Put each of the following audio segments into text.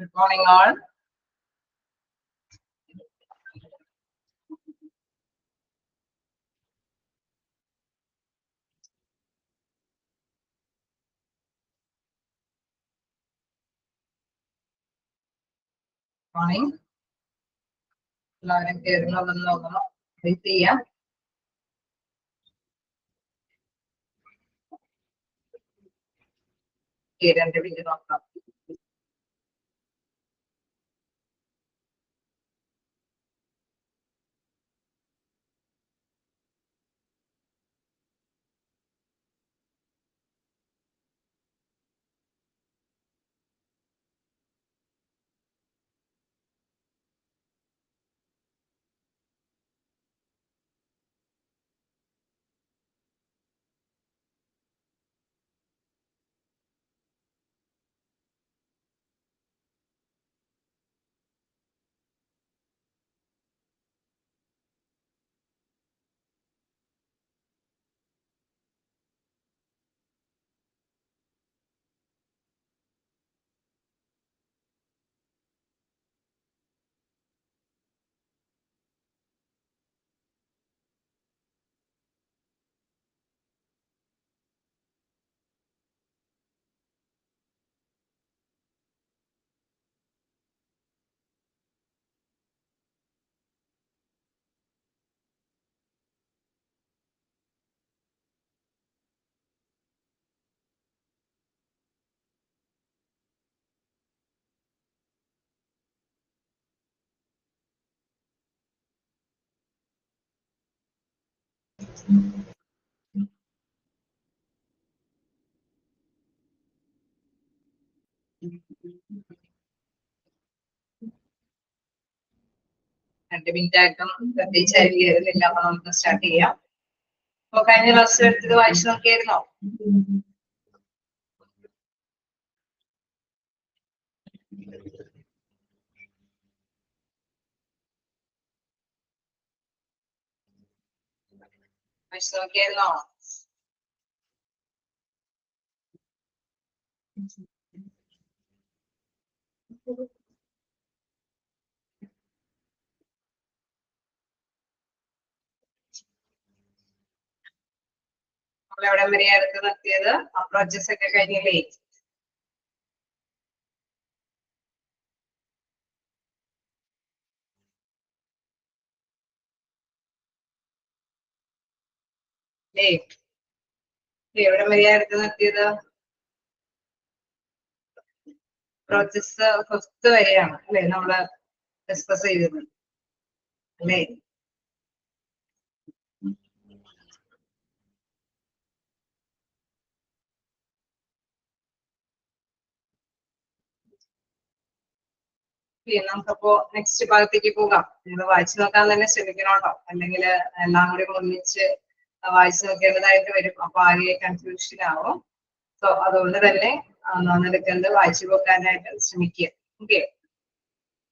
Good morning, all. Morning. എല്ലാവരും കേറുന്നതെന്ന് നോക്കണം. Wait ചെയ്യാം. രണ്ട് മിനിറ്റ് നോക്കാം. രണ്ട് മിനിറ്റ് ആയിട്ടും പ്രത്യേകിച്ച് ആരും കയറുന്നില്ല. അപ്പൊ നമുക്ക് സ്റ്റാർട്ട് ചെയ്യാം. അപ്പൊ കഴിഞ്ഞ ക്ലാസ് എടുത്തത് വായിച്ചു നോക്കിയായിരുന്നോ? വായിച്ചു നോക്കിയായിരുന്നോ? നമ്മളെവിടെ വരെയാ എടുത്ത് നിർത്തിയത്? അപ്രോച്ചസ് ഒക്കെ കഴിഞ്ഞില്ലേ? എവിടെ വരെയാ എടുത്ത് നിർത്തിയത്? പ്രോസസ് ഫസ്റ്റ് വരെയാണ് അല്ലെ നമ്മള് ഡിസ്കസ് ചെയ്തത് അല്ലേ? നമുക്കപ്പോ നെക്സ്റ്റ് ഭാഗത്തേക്ക് പോകാം. നിങ്ങൾ വായിച്ചു നോക്കാൻ തന്നെ ശ്രമിക്കണോട്ടോ, അല്ലെങ്കിൽ എല്ലാം കൂടി ഒന്നിച്ച് വായിച്ചു നോക്കേണ്ടതായിട്ട് വരും. അപ്പൊ ആകെ കൺഫ്യൂഷൻ ആവും. സോ അതുകൊണ്ട് തന്നെ ഒന്നെടുക്കുന്നത് വായിച്ചു പോക്കാനായിട്ട് ശ്രമിക്കുക. ഓക്കെ,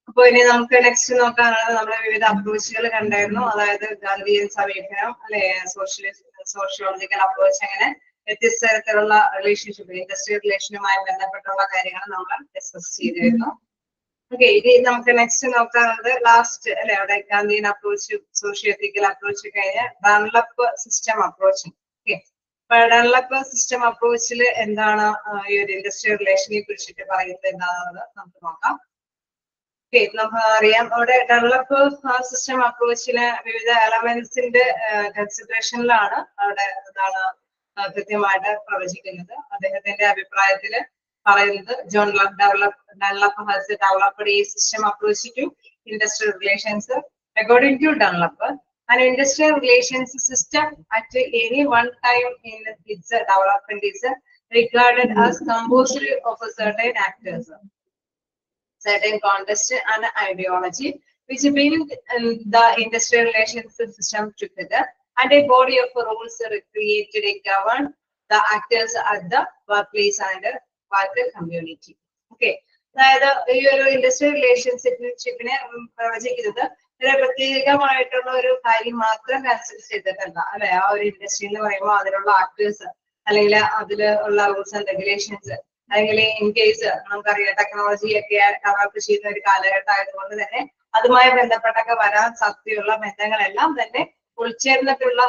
അപ്പൊ ഇനി നമുക്ക് നെക്സ്റ്റ് നോക്കാനുള്ളത് നമ്മളെ വിവിധ അപ്രോച്ചുകൾ കണ്ടായിരുന്നു. അതായത് ഗാന്ധിയൻ സമീപനം അല്ലെ, സോഷ്യോളജിക്കൽ അപ്രോച്ച്, അങ്ങനെ വ്യത്യസ്ത തരത്തിലുള്ള റിലേഷൻഷിപ്പ്, ഇൻഡസ്ട്രിയൽ റിലേഷനുമായി ബന്ധപ്പെട്ടുള്ള കാര്യങ്ങൾ നമ്മൾ ഡിസ്കസ് ചെയ്തിരുന്നു. ഓക്കെ, ഇനി നമുക്ക് നെക്സ്റ്റ് നോക്കാനുള്ളത് ലാസ്റ്റ് അല്ലെ, അവിടെ ഗാന്ധിയൻ അപ്രോച്ച്, സോഷ്യോ എത്തിക്കൽ അപ്രോച്ച് കഴിഞ്ഞ് ഡൺലപ്പ് സിസ്റ്റം അപ്രോച്ച്. ഓക്കെ, അപ്പൊ ഡൺലപ്പ് സിസ്റ്റം അപ്രോച്ചിൽ എന്താണ് ഈ ഒരു ഇൻഡസ്ട്രിയൽ റിലേഷനെ കുറിച്ചിട്ട് പറയുന്നത് എന്താണെന്നത് നമുക്ക് നോക്കാം. ഓക്കെ, നമുക്ക് അറിയാം അവിടെ ഡെവലപ്പ് സിസ്റ്റം അപ്രോച്ചിന് വിവിധ എലമെന്റ്സിന്റെ കൺസിഡറേഷനിലാണ് അവിടെ എന്താണ് കൃത്യമായിട്ട് പ്രവചിക്കുന്നത്. അദ്ദേഹത്തിന്റെ അഭിപ്രായത്തില് പറയുന്നത് John Dunlop has developed a system approach to industrial relations. According to Dunlop, an industrial relations system at any one time in its development is regarded as composed of certain actors, certain context and ideology, which bring the industrial relations system together, and a body of rules created and govern the actors at the workplace and worker community. Okay, അതായത് ഈ ഒരു industrial റിലേഷൻഷിപ്പിനെ പ്രവചിക്കുന്നത് ഒരു പ്രത്യേകമായിട്ടുള്ള ഒരു കാര്യം മാത്രം consider ചെയ്തിട്ടല്ല അല്ലെ. ആ ഒരു ഇൻഡസ്ട്രി എന്ന് പറയുമ്പോൾ അതിലുള്ള ആക്ടേഴ്സ് അല്ലെങ്കിൽ അതിൽ ഉള്ള റൂൾസ് ആൻഡ് റെഗുലേഷൻസ് അല്ലെങ്കിൽ ഇൻ കേസ് നമുക്കറിയാം ടെക്നോളജി ഒക്കെ ഡെവലപ്പ് ചെയ്യുന്ന ഒരു കാലഘട്ടം ആയതുകൊണ്ട് തന്നെ അതുമായി ബന്ധപ്പെട്ടൊക്കെ വരാൻ സാധ്യതയുള്ള ബന്ധങ്ങളെല്ലാം തന്നെ ഉൾച്ചേർന്നിട്ടുള്ള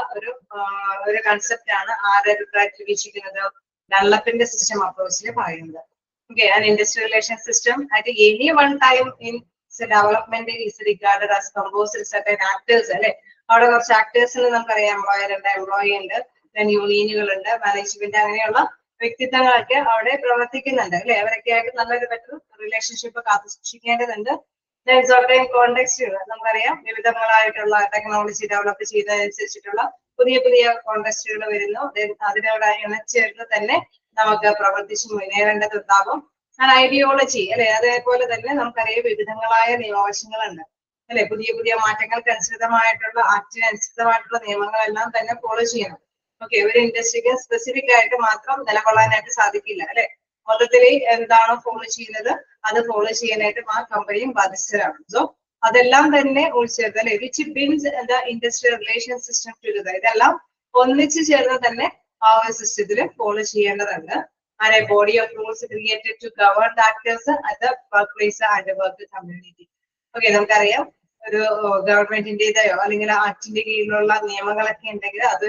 ഒരു കൺസെപ്റ്റ് ആണ് ആരുടെ അഭിപ്രായത്തിൽ വീക്ഷിക്കുന്നത് ഡെവലപ്പിന്റെ സിസ്റ്റം അപ്രോച്ചിൽ പറയുന്നത്. Okay, an industrial relation system at any one time in development is regarded as composed of certain actors. അല്ലെ അവിടെ കുറച്ച് ആക്ടേഴ്സിന് നമുക്കറിയാം എംപ്ലോയർ ഉണ്ട്, എംപ്ലോയി ഉണ്ട്, then യൂണിയനുകളുണ്ട്, മാനേജ്മെന്റ്, അങ്ങനെയുള്ള വ്യക്തിത്വങ്ങളൊക്കെ അവിടെ പ്രവർത്തിക്കുന്നുണ്ട് അല്ലെ. അവരൊക്കെ ആയിട്ട് നല്ലൊരു ബെറ്റർ റിലേഷൻഷിപ്പ് കാത്തു സൂക്ഷിക്കേണ്ടതുണ്ട്. കോണ്ടെക്സ്റ്റുകൾ നമുക്കറിയാം വിവിധങ്ങളായിട്ടുള്ള ടെക്നോളജി ഡെവലപ്പ് ചെയ്യുന്നതനുസരിച്ചിട്ടുള്ള പുതിയ പുതിയ കോണ്ടെക്സ്റ്റുകൾ വരുന്നു. അതിനോട് ഇണച്ചേർന്ന് തന്നെ നമുക്ക് പ്രവർത്തിച്ച് മുന്നേറേണ്ടതുണ്ടാകും. ഐഡിയോളജി അല്ലെ, അതേപോലെ തന്നെ നമുക്കറിയാം വിവിധങ്ങളായ നിയമവശങ്ങളുണ്ട് അല്ലെ. പുതിയ പുതിയ മാറ്റങ്ങൾക്ക് അനുസൃതമായിട്ടുള്ള ആക്ടിന് അനുസൃതമായിട്ടുള്ള നിയമങ്ങളെല്ലാം തന്നെ ഫോളോ ചെയ്യണം. ഓക്കെ, ഒരു ഇൻഡസ്ട്രിക്ക് സ്പെസിഫിക് ആയിട്ട് മാത്രം നിലകൊള്ളാനായിട്ട് സാധിക്കില്ല അല്ലെ. മൊത്തത്തിൽ എന്താണോ ഫോളോ ചെയ്യുന്നത് അത് ഫോളോ ചെയ്യാനായിട്ട് ആ കമ്പനിയും ബാധ്യസ്ഥരാണ്. സോ അതെല്ലാം തന്നെ ഉൾച്ചേർത്ത് അല്ലെ, which builds the industrial relation system together, ഇതെല്ലാം ഒന്നിച്ചു ചേർന്ന് തന്നെ ആ ഒരു സിസ്റ്റത്തിൽ ഫോളോ ചെയ്യേണ്ടതുണ്ട്. And a body of rules created to govern the actors at the workplace and work community. Okay, നമുക്കറിയാം ഒരു ഗവൺമെന്റിന്റേതായോ അല്ലെങ്കിൽ ആക്ടിന്റെ കീഴിലുള്ള നിയമങ്ങളൊക്കെ ഉണ്ടെങ്കിൽ അത്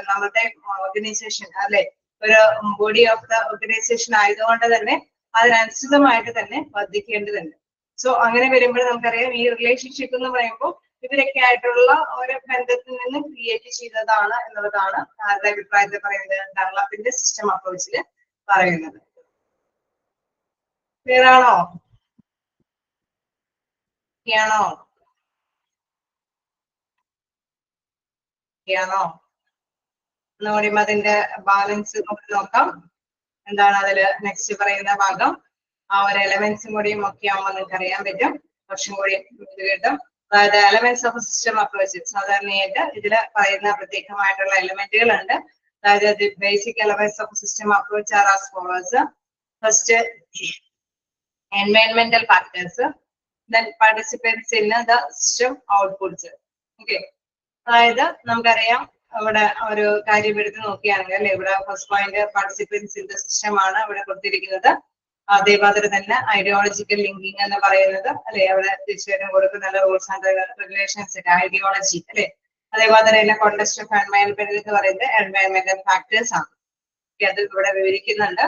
നമ്മുടെ ഓർഗനൈസേഷൻ അല്ലെ ഒരു ബോഡി ഓഫ് ദ ഓർഗനൈസേഷൻ ആയതുകൊണ്ട് തന്നെ അതിനനുസൃതമായിട്ട് തന്നെ വർദ്ധിക്കേണ്ടതുണ്ട്. സോ അങ്ങനെ വരുമ്പോൾ നമുക്കറിയാം ഈ റിലേഷൻഷിപ്പ് എന്ന് പറയുമ്പോൾ ഇവരൊക്കെ ആയിട്ടുള്ള ഒരു ബന്ധത്തിൽ നിന്ന് ക്രിയേറ്റ് ചെയ്തതാണ് എന്നുള്ളതാണ് ആരുടെ അഭിപ്രായത്തിൽ പറയുന്നത് ഡെവലപ്പിന്റെ സിസ്റ്റം അപ്രോച്ചിൽ പറയുന്നത്. ക്ലിയർ ആണോ? ാണോ ഒന്നുകൂടി അതിന്റെ ബാലൻസ് നോക്കാം. എന്താണ് അതില് നെക്സ്റ്റ് പറയുന്ന ഭാഗം, ആ ഒരു എലമെന്റ്സും കൂടിയും ഒക്കെ ആവുമ്പോൾ നിങ്ങൾക്ക് അറിയാൻ പറ്റും, കുറച്ചും കൂടി കിട്ടും. അതായത് എലമെന്റ്സ് ഓഫ് സിസ്റ്റം അപ്രോച്ച്, സാധാരണയായിട്ട് ഇതില് പറയുന്ന പ്രത്യേകമായിട്ടുള്ള എലമെന്റുകൾ ഉണ്ട്. അതായത് basic elements of system approach are as follows. First എൻവയൺമെന്റൽ factors, then participants in the system outputs. Okay, അതായത് നമുക്കറിയാം ഇവിടെ ഒരു കാര്യം എടുത്ത് നോക്കുകയാണെങ്കിൽ അല്ലെ, ഇവിടെ first point participants in the system ആണ് ഇവിടെ കൊടുത്തിരിക്കുന്നത്. അതേമാതിരി തന്നെ ഐഡിയോളജിക്കൽ ലിങ്കിങ് എന്ന് പറയുന്നത് അല്ലെ, അവിടെ തീർച്ചയായിട്ടും കൊടുക്കുന്ന റൂൾസ് ആൻഡ് റെഗുലേഷൻസ് ഐഡിയോളജി അല്ലെ. അതേമാതിരി തന്നെ കോണ്ടെക്സ്റ്റ് ഓഫ് എൻവയൺമെന്റ് എന്ന് പറയുന്നത് എൻവയൺമെന്റൽ ഫാക്ടേഴ്സ് ആണ്. അത് ഇവിടെ വിവരിക്കുന്നുണ്ട്.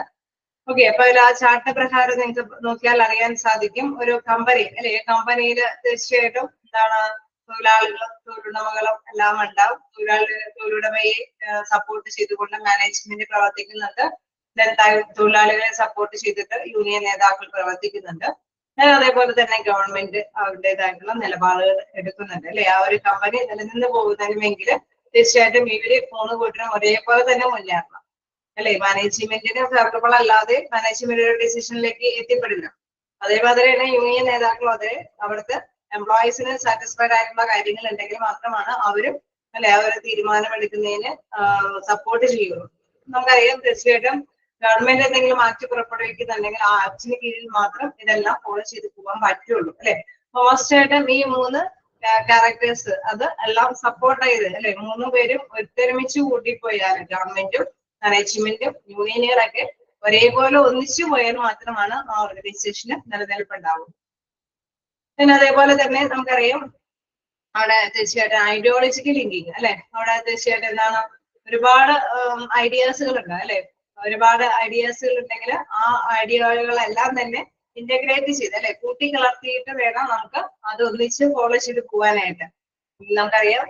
ഓക്കെ, അപ്പൊ അതിൽ ആ ചാർട്ട് പ്രകാരം നിങ്ങൾക്ക് നോക്കിയാൽ അറിയാൻ സാധിക്കും ഒരു കമ്പനി അല്ലെ, കമ്പനിയിൽ തീർച്ചയായിട്ടും എന്താണ് തൊഴിലാളികളും തൊഴിലുടമകളും എല്ലാം ഉണ്ടാവും. തൊഴിലുടമയെ സപ്പോർട്ട് ചെയ്തുകൊണ്ട് മാനേജ്മെന്റ് പ്രവർത്തിക്കുന്നുണ്ട്. തൊഴിലാളികളെ സപ്പോർട്ട് ചെയ്തിട്ട് യൂണിയൻ നേതാക്കൾ പ്രവർത്തിക്കുന്നുണ്ട്. അതേപോലെ തന്നെ ഗവൺമെന്റ് അവരുടേതായിട്ടുള്ള നിലപാടുകൾ എടുക്കുന്നുണ്ട് അല്ലെ. ആ ഒരു കമ്പനി നിലനിന്ന് പോകുന്നതിനുമെങ്കിൽ തീർച്ചയായിട്ടും ഇവര് 3 കൂട്ടരും ഒരേപോലെ തന്നെ മുന്നേറണം അല്ലെ. മാനേജ്മെന്റിന് ഫേവറബിൾ അല്ലാതെ മാനേജ്മെന്റ് ഒരു ഡിസിഷനിലേക്ക് എത്തിപ്പെടില്ല. അതേമാതിരി തന്നെ യൂണിയൻ നേതാക്കളും അതെ അവിടുത്തെ എംപ്ലോയീസിന് സാറ്റിസ്ഫൈഡ് ആയിട്ടുള്ള കാര്യങ്ങൾ ഉണ്ടെങ്കിൽ മാത്രമാണ് അവരും അല്ലെ ആ ഒരു തീരുമാനം എടുക്കുന്നതിന് സപ്പോർട്ട് ചെയ്യുള്ളൂ. നമുക്കറിയാം തീർച്ചയായിട്ടും ഗവൺമെന്റ് എന്തെങ്കിലും ആക്ട് പുറപ്പെടുവിക്കുന്നുണ്ടെങ്കിൽ ആ ആക്ടിന് കീഴിൽ മാത്രം ഇതെല്ലാം ഫോളോ ചെയ്ത് പോകാൻ പറ്റുള്ളൂ അല്ലെ. മോസ്റ്റ് ആയിട്ടും ഈ 3 ക്യാരക്ടേഴ്സ് അത് എല്ലാം സപ്പോർട്ട് ചെയ്ത് അല്ലെ 3 പേരും ഒത്തൊരുമിച്ച് കൂട്ടിപ്പോയാൽ ഗവൺമെന്റും മാനേജ്മെന്റും യൂണിയനുകളൊക്കെ ഒരേപോലെ ഒന്നിച്ചു പോയാൽ മാത്രമാണ് ആ ഓർഗനൈസേഷന് നിലനിൽപ്പുണ്ടാവുക. പിന്നെ അതേപോലെ തന്നെ നമുക്കറിയാം അവിടെ തീർച്ചയായിട്ടും ഐഡിയോളജിക്കൽ ലിങ്കിങ് അല്ലെ. അവിടെ തീർച്ചയായിട്ടും എന്താണ് ഒരുപാട് ഐഡിയാസുകൾ ഉണ്ട് അല്ലെ. ഒരുപാട് ഐഡിയാസുകൾ ഉണ്ടെങ്കിൽ ആ ഐഡിയകളെല്ലാം തന്നെ ഇന്റഗ്രേറ്റ് ചെയ്ത് അല്ലെ കൂട്ടിക്കലർത്തിയിട്ട് വേണം നമുക്ക് അത് ഒന്നിച്ച് ഫോളോ ചെയ്ത് പോകാനായിട്ട്. നമുക്കറിയാം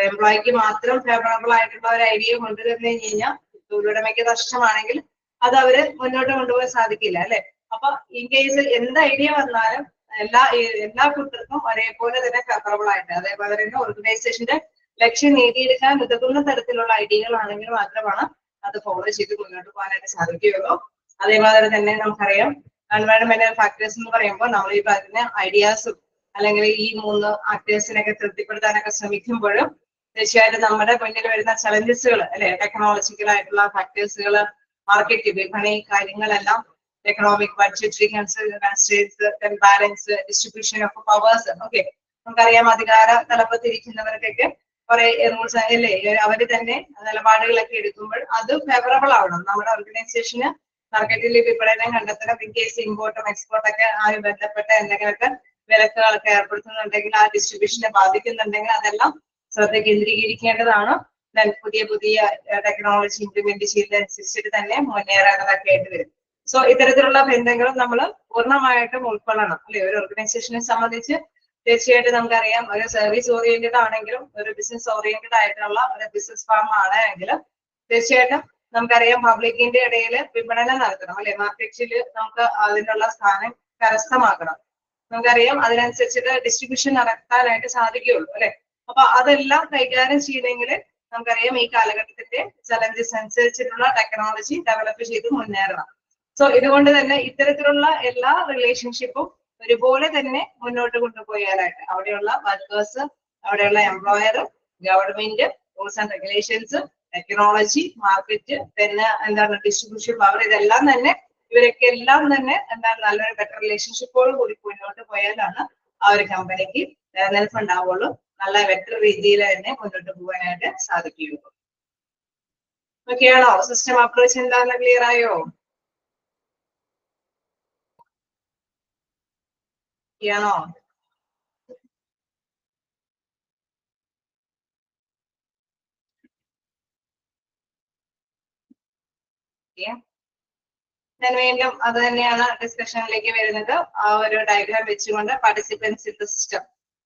എംപ്ലോയിക്ക് മാത്രം ഫേവറബിൾ ആയിട്ടുള്ള ഒരു ഐഡിയ കൊണ്ടുവരുന്നു കഴിഞ്ഞാൽ തൊഴിലുടമയ്ക്ക് നഷ്ടമാണെങ്കിൽ അത് അവര് മുന്നോട്ട് കൊണ്ടുപോകാൻ സാധിക്കില്ല അല്ലെ. അപ്പൊ ഇൻ കേസ് എന്ത് ഐഡിയ വന്നാലും എല്ലാ കൂട്ടർക്കും ഒരേപോലെ തന്നെ ഫേവറബിൾ ആയിട്ട് അതേപോലെ തന്നെ ഓർഗനൈസേഷന്റെ ലക്ഷ്യം നേടിയെടുക്കാൻ ഉതകുന്ന തരത്തിലുള്ള ഐഡിയകളാണെങ്കിൽ മാത്രമാണ് അത് ഫോളോ ചെയ്ത് മുന്നോട്ട് പോകാനായിട്ട് സാധിക്കുകയുള്ളൂ. അതേമാതിരി തന്നെ നമുക്കറിയാം എൻവയൺമെന്റൽ ഫാക്ടേഴ്സ് എന്ന് പറയുമ്പോൾ നമ്മൾ ഈ പറഞ്ഞ ഐഡിയാസും അല്ലെങ്കിൽ ഈ 3 ആക്ടേഴ്സിനൊക്കെ തൃപ്തിപ്പെടുത്താനൊക്കെ ശ്രമിക്കുമ്പോഴും തീർച്ചയായിട്ടും നമ്മുടെ മുന്നിൽ വരുന്ന ചലഞ്ചസുകൾ അല്ലെ ടെക്നോളജിക്കൽ ആയിട്ടുള്ള ഫാക്ടേഴ്സുകൾ, മാർക്കറ്റ് വിപണി കാര്യങ്ങളെല്ലാം, economic budgetary constraints, balance, distribution of powers. Okay, നമുക്കറിയാം അധികാര തലപ്പത്തിരിക്കുന്നവർക്കൊക്കെ കുറെ റൂൾസ് അല്ലേ അവര് തന്നെ നിലപാടുകളൊക്കെ എടുക്കുമ്പോൾ അത് ഫേവറബിൾ ആവണം നമ്മുടെ ഓർഗനൈസേഷന് മാർക്കറ്റിൽ വിപണനം കണ്ടെത്തണം. ഇൻ കേസ് ഇമ്പോർട്ടും എക്സ്പോർട്ടൊക്കെ ആയി ബന്ധപ്പെട്ട എന്തെങ്കിലുമൊക്കെ വിലക്കുകളൊക്കെ ഏർപ്പെടുത്തുന്നുണ്ടെങ്കിൽ ആ ഡിസ്ട്രിബ്യൂഷനെ ബാധിക്കുന്നുണ്ടെങ്കിൽ അതെല്ലാം ശ്രദ്ധ കേന്ദ്രീകരിക്കേണ്ടതാണ്. പുതിയ പുതിയ ടെക്നോളജി ഇംപ്ലിമെന്റ് ചെയ്തതനുസരിച്ചിട്ട് തന്നെ മുന്നേറേണ്ടതൊക്കെ ആയിട്ട് വരും. സോ ഇത്തരത്തിലുള്ള ബന്ധങ്ങളും നമ്മൾ പൂർണ്ണമായിട്ടും ഉൾക്കൊള്ളണം അല്ലെ. ഒരു ഓർഗനൈസേഷനെ സംബന്ധിച്ച് തീർച്ചയായിട്ടും നമുക്കറിയാം, ഒരു സർവീസ് ഓറിയന്റഡ് ആണെങ്കിലും ഒരു ബിസിനസ് ഓറിയന്റഡ് ആയിട്ടുള്ള ഒരു ബിസിനസ് ഫാം ആണെങ്കിലും തീർച്ചയായിട്ടും നമുക്കറിയാം പബ്ലിക്കിന്റെ ഇടയിൽ വിപണനം നടത്തണം അല്ലെ. മാർക്കറ്റിൽ നമുക്ക് അതിനുള്ള സ്ഥാനം കരസ്ഥമാക്കണം. നമുക്കറിയാം അതിനനുസരിച്ചിട്ട് ഡിസ്ട്രിബ്യൂഷൻ നടത്താനായിട്ട് സാധിക്കുകയുള്ളൂ അല്ലെ. അപ്പൊ അതെല്ലാം കൈകാര്യം ചെയ്തെങ്കിൽ നമുക്കറിയാം ഈ കാലഘട്ടത്തിന്റെ ചലഞ്ചസ് അനുസരിച്ചിട്ടുള്ള ടെക്നോളജി ഡെവലപ്പ് ചെയ്ത് മുന്നേറണം. സോ ഇതുകൊണ്ട് തന്നെ ഇത്തരത്തിലുള്ള എല്ലാ റിലേഷൻഷിപ്പും ഒരുപോലെ തന്നെ മുന്നോട്ട് കൊണ്ടുപോയാലായിട്ട് അവിടെയുള്ള വർക്കേഴ്സ്, അവിടെയുള്ള employer, government, rules and regulations, technology, market, പിന്നെ എന്താണ് ഡിസ്ട്രിബ്യൂഷൻ പവർ, ഇതെല്ലാം തന്നെ ഇവരൊക്കെ എല്ലാം തന്നെ എന്താണ് നല്ലൊരു ബെറ്റർ റിലേഷൻഷിപ്പോട് കൂടി മുന്നോട്ട് പോയാലാണ് ആ ഒരു കമ്പനിക്ക് നിലനിൽപ്പ് ഉണ്ടാവുള്ളൂ. നല്ല ബെറ്റർ രീതിയിൽ തന്നെ മുന്നോട്ട് പോകാനായിട്ട് സാധിക്കുകയുള്ളൂ. ഓക്കെയാണോ? സിസ്റ്റം അപ്രോച്ച് എന്താണെന്ന് ക്ലിയർ ആയോ? യാണോ? ഞാൻ വീണ്ടും അത് തന്നെയാണ് ഡിസ്കഷനിലേക്ക് വരുന്നത്. ആ ഒരു ഡയഗ്രാം വെച്ചുകൊണ്ട് പാർട്ടിസിപ്പൻസ് ഇൻ ദ സിസ്റ്റം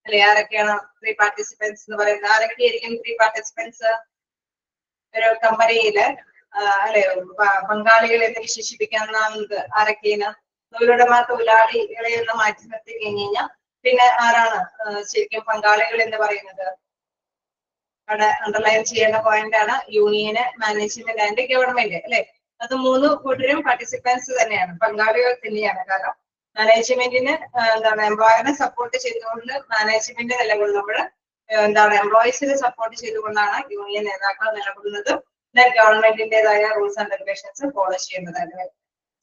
അല്ലെ. ആരൊക്കെയാണ് 3 പാർട്ടിസിപ്പൻസ് എന്ന് പറയുന്നത്? ആരൊക്കെയായിരിക്കും 3 പാർട്ടിസിപ്പൻസ് ഒരു കമ്പനിയില് അല്ലെ? പങ്കാളികൾ എന്ന് വിശേഷിപ്പിക്കാവുന്നത് ആരൊക്കെയാണ്? തൊഴിലുടമ, തൊഴിലാളികളെ ഒന്ന് മാറ്റി നിർത്തി കഴിഞ്ഞ് കഴിഞ്ഞാൽ പിന്നെ ആരാണ് ശരിക്കും പങ്കാളികൾ എന്ന് പറയുന്നത്? അവിടെ അണ്ടർലൈൻ ചെയ്യേണ്ട പോയിന്റ് ആണ് യൂണിയന്, മാനേജ്മെന്റ് ആൻഡ് ഗവൺമെന്റ് അല്ലെ. അത് 3 കൂട്ടരും പാർട്ടിസിപ്പൻസ് തന്നെയാണ്, പങ്കാളികൾ തന്നെയാണ്. കാരണം മാനേജ്മെന്റിന് എന്താണ് എംപ്ലോയറിനെ സപ്പോർട്ട് ചെയ്തുകൊണ്ട് മാനേജ്മെന്റ് നിലകൊള്ളുമ്പോൾ എന്താണ് എംപ്ലോയീസിനെ സപ്പോർട്ട് ചെയ്തുകൊണ്ടാണ് യൂണിയൻ നേതാക്കൾ നിലകൊള്ളുന്നത്. ഗവൺമെന്റിന്റേതായ റൂൾസ് ആൻഡ് റെഗുലേഷൻസ് ഫോളോ ചെയ്യേണ്ടതായിട്ട്.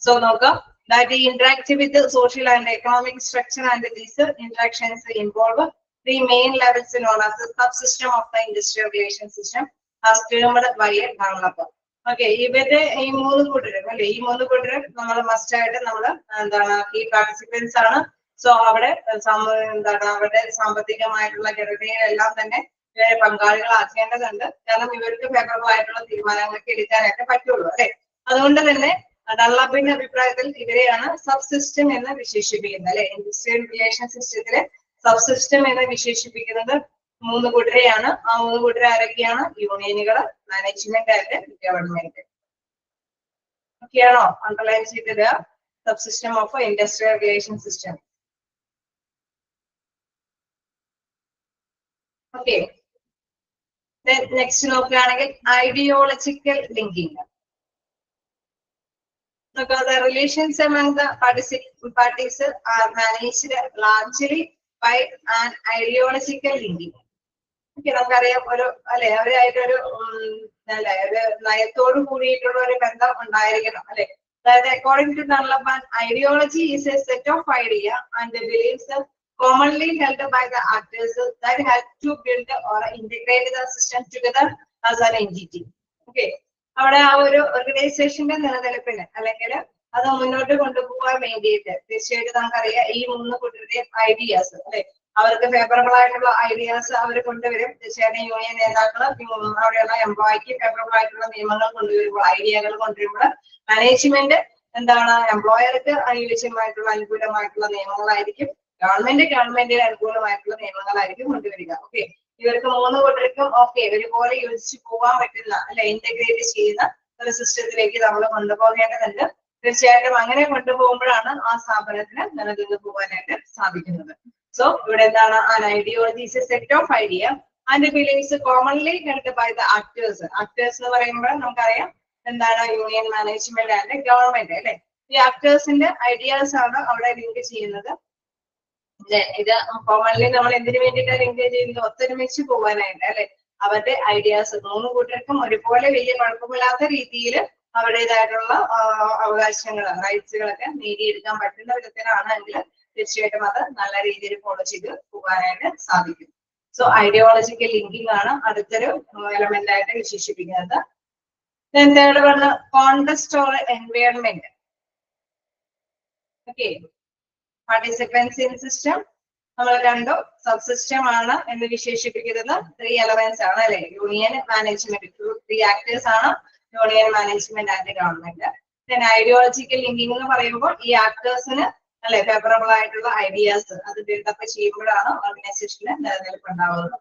സോ നോക്കാം, that interact with the social and economic structure and these interactions involve 3 main levels known as the subsystem of the industrial relation system as termed by a developer. Okay, ഇവരുടെ ഈ 3 കൂട്ടരും അല്ലെ, ഈ 3 കൂട്ടരും നമ്മൾ must ആയിട്ട് നമ്മൾ എന്താണ് ഈ പാർട്ടിസിപ്പൻസ് ആണ്. സോ അവിടെ എന്താണ് അവരുടെ സാമ്പത്തികമായിട്ടുള്ള ഘടനകളെല്ലാം തന്നെ ഇവരെ പങ്കാളികളാക്കേണ്ടതുണ്ട്. കാരണം ഇവർക്ക് ഫേവറബിൾ ആയിട്ടുള്ള തീരുമാനങ്ങളൊക്കെ എടുക്കാനായിട്ട് പറ്റുള്ളൂ അല്ലെ. അതുകൊണ്ട് തന്നെ ഡൺലാപ്പിന്റെ അഭിപ്രായത്തിൽ ഇവരെയാണ് സബ് സിസ്റ്റം എന്ന് വിശേഷിപ്പിക്കുന്നത് അല്ലെ. ഇൻഡസ്ട്രിയൽ റിലേഷൻ സിസ്റ്റത്തിലെ സബ് സിസ്റ്റം എന്ന് വിശേഷിപ്പിക്കുന്നത് 3 കൂട്ടരെയാണ്. ആ 3 കൂട്ടരെ ആരൊക്കെയാണ്? യൂണിയനുകള്, മാനേജ്മെന്റ് ആൻഡ് ഗവൺമെന്റ്. ഓക്കെയാണോ? അണ്ടർലൈൻ ചെയ്തത് sub system of industrial relation system. Okay, next നോക്കുകയാണെങ്കിൽ ideological linking. The relations among the parties are managed largely by an ideological linking. Okay, നമുക്കറിയാം ഒരു അല്ലെ അവരായിട്ടൊരു ഒരു നയത്തോട് കൂടിയിട്ടുള്ള ഒരു ബന്ധം ഉണ്ടായിരിക്കണം അല്ലെ. അതായത് according to Dunlop, ideology is a set of idea and the beliefs commonly held by the actors that help to build or integrate the system together as an entity. Okay, അവിടെ ആ ഒരു ഓർഗനൈസേഷന്റെ നിലനിൽപ്പിന് അല്ലെങ്കിൽ അത് മുന്നോട്ട് കൊണ്ടുപോകാൻ വേണ്ടിയിട്ട് തീർച്ചയായിട്ടും നമുക്കറിയാം ഈ 3 കൂട്ടരുടെയും ഐഡിയാസ് അല്ലെ, അവർക്ക് ഫേവറബിൾ ആയിട്ടുള്ള ഐഡിയാസ് അവർ കൊണ്ടുവരും. തീർച്ചയായിട്ടും യൂണിയൻ നേതാക്കൾ അവിടെയുള്ള എംപ്ലോയിക്ക് ഫേവറബിൾ ആയിട്ടുള്ള നിയമങ്ങൾ കൊണ്ടുവരുമ്പോൾ, ഐഡിയകൾ കൊണ്ടുവരുമ്പോൾ മാനേജ്മെന്റ് എന്താണ് എംപ്ലോയർക്ക് അനുകൂലമായിട്ടുള്ള നിയമങ്ങളായിരിക്കും, ഗവൺമെന്റിന് അനുകൂലമായിട്ടുള്ള നിയമങ്ങളായിരിക്കും കൊണ്ടുവരിക. ഓക്കെ, ഇവർക്ക് 3 കൂട്ടർക്കും ഓക്കെ ഒരുപോലെ യോജിച്ച് പോകാൻ പറ്റുന്ന അല്ലെ ഇന്റഗ്രേറ്റ് ചെയ്യുന്ന ഒരു സിസ്റ്റത്തിലേക്ക് നമ്മൾ കൊണ്ടുപോകേണ്ടതുണ്ട്. തീർച്ചയായിട്ടും അങ്ങനെ കൊണ്ടുപോകുമ്പോഴാണ് ആ സ്ഥാപനത്തിന് നിലനിന്ന് പോകാനായിട്ട് സാധിക്കുന്നത്. സോ ഇവിടെ എന്താണ് an ideology is a set of idea and beliefs commonly held by the actors. Actors എന്ന് പറയുമ്പോൾ നമുക്കറിയാം എന്താണ് യൂണിയൻ, മാനേജ്മെന്റ് ആൻഡ് ഗവൺമെന്റ് അല്ലെ. ഈ ആക്ടേഴ്സിന്റെ ഐഡിയാസ് ആണ് അവിടെ ലിങ്ക് ചെയ്യുന്നത്. ഇത് കോമൺലി നമ്മൾ എന്തിനു വേണ്ടിയിട്ടാണ് ലിങ്ക് ചെയ്യുന്നത്? ഒത്തൊരുമിച്ച് പോകാനായിട്ട് അല്ലെ. അവരുടെ ഐഡിയാസ് 3 കൂട്ടർക്കും ഒരുപോലെ വലിയ കുഴപ്പമില്ലാത്ത രീതിയിൽ അവരുടേതായിട്ടുള്ള അവകാശങ്ങൾ, റൈറ്റ്സുകളൊക്കെ നേടിയെടുക്കാൻ പറ്റുന്ന വിധത്തിലാണെങ്കിൽ തീർച്ചയായിട്ടും അത് നല്ല രീതിയിൽ ഫോളോ ചെയ്ത് പോകാനായിട്ട് സാധിക്കും. സോ ഐഡിയോളജിക്കൽ ലിങ്കിങ് ആണ് അടുത്തൊരു എലമെന്റ് ആയിട്ട് വിശേഷിപ്പിക്കുന്നത്. Then third one, context or environment. Okay. Participants in system. നമ്മൾ കണ്ടു സബ്സിസ്റ്റം ആണ് എന്ന് വിശേഷിപ്പിക്കുന്നത് 3 elements ആണ് അല്ലെ. യൂണിയൻ മാനേജ്മെന്റ്, 3 actors ആണ് union management and government. Then ideological linking എന്ന് പറയുമ്പോൾ ഈ ആക്ടേഴ്സിന് അല്ലെ ഫേവറബിൾ ആയിട്ടുള്ള ഐഡിയാസ് അത് ബിൽഡപ്പ് ചെയ്യുമ്പോഴാണ് ഓർഗനൈസേഷന് നിലനിൽപ്പ് ഉണ്ടാവുന്നത്.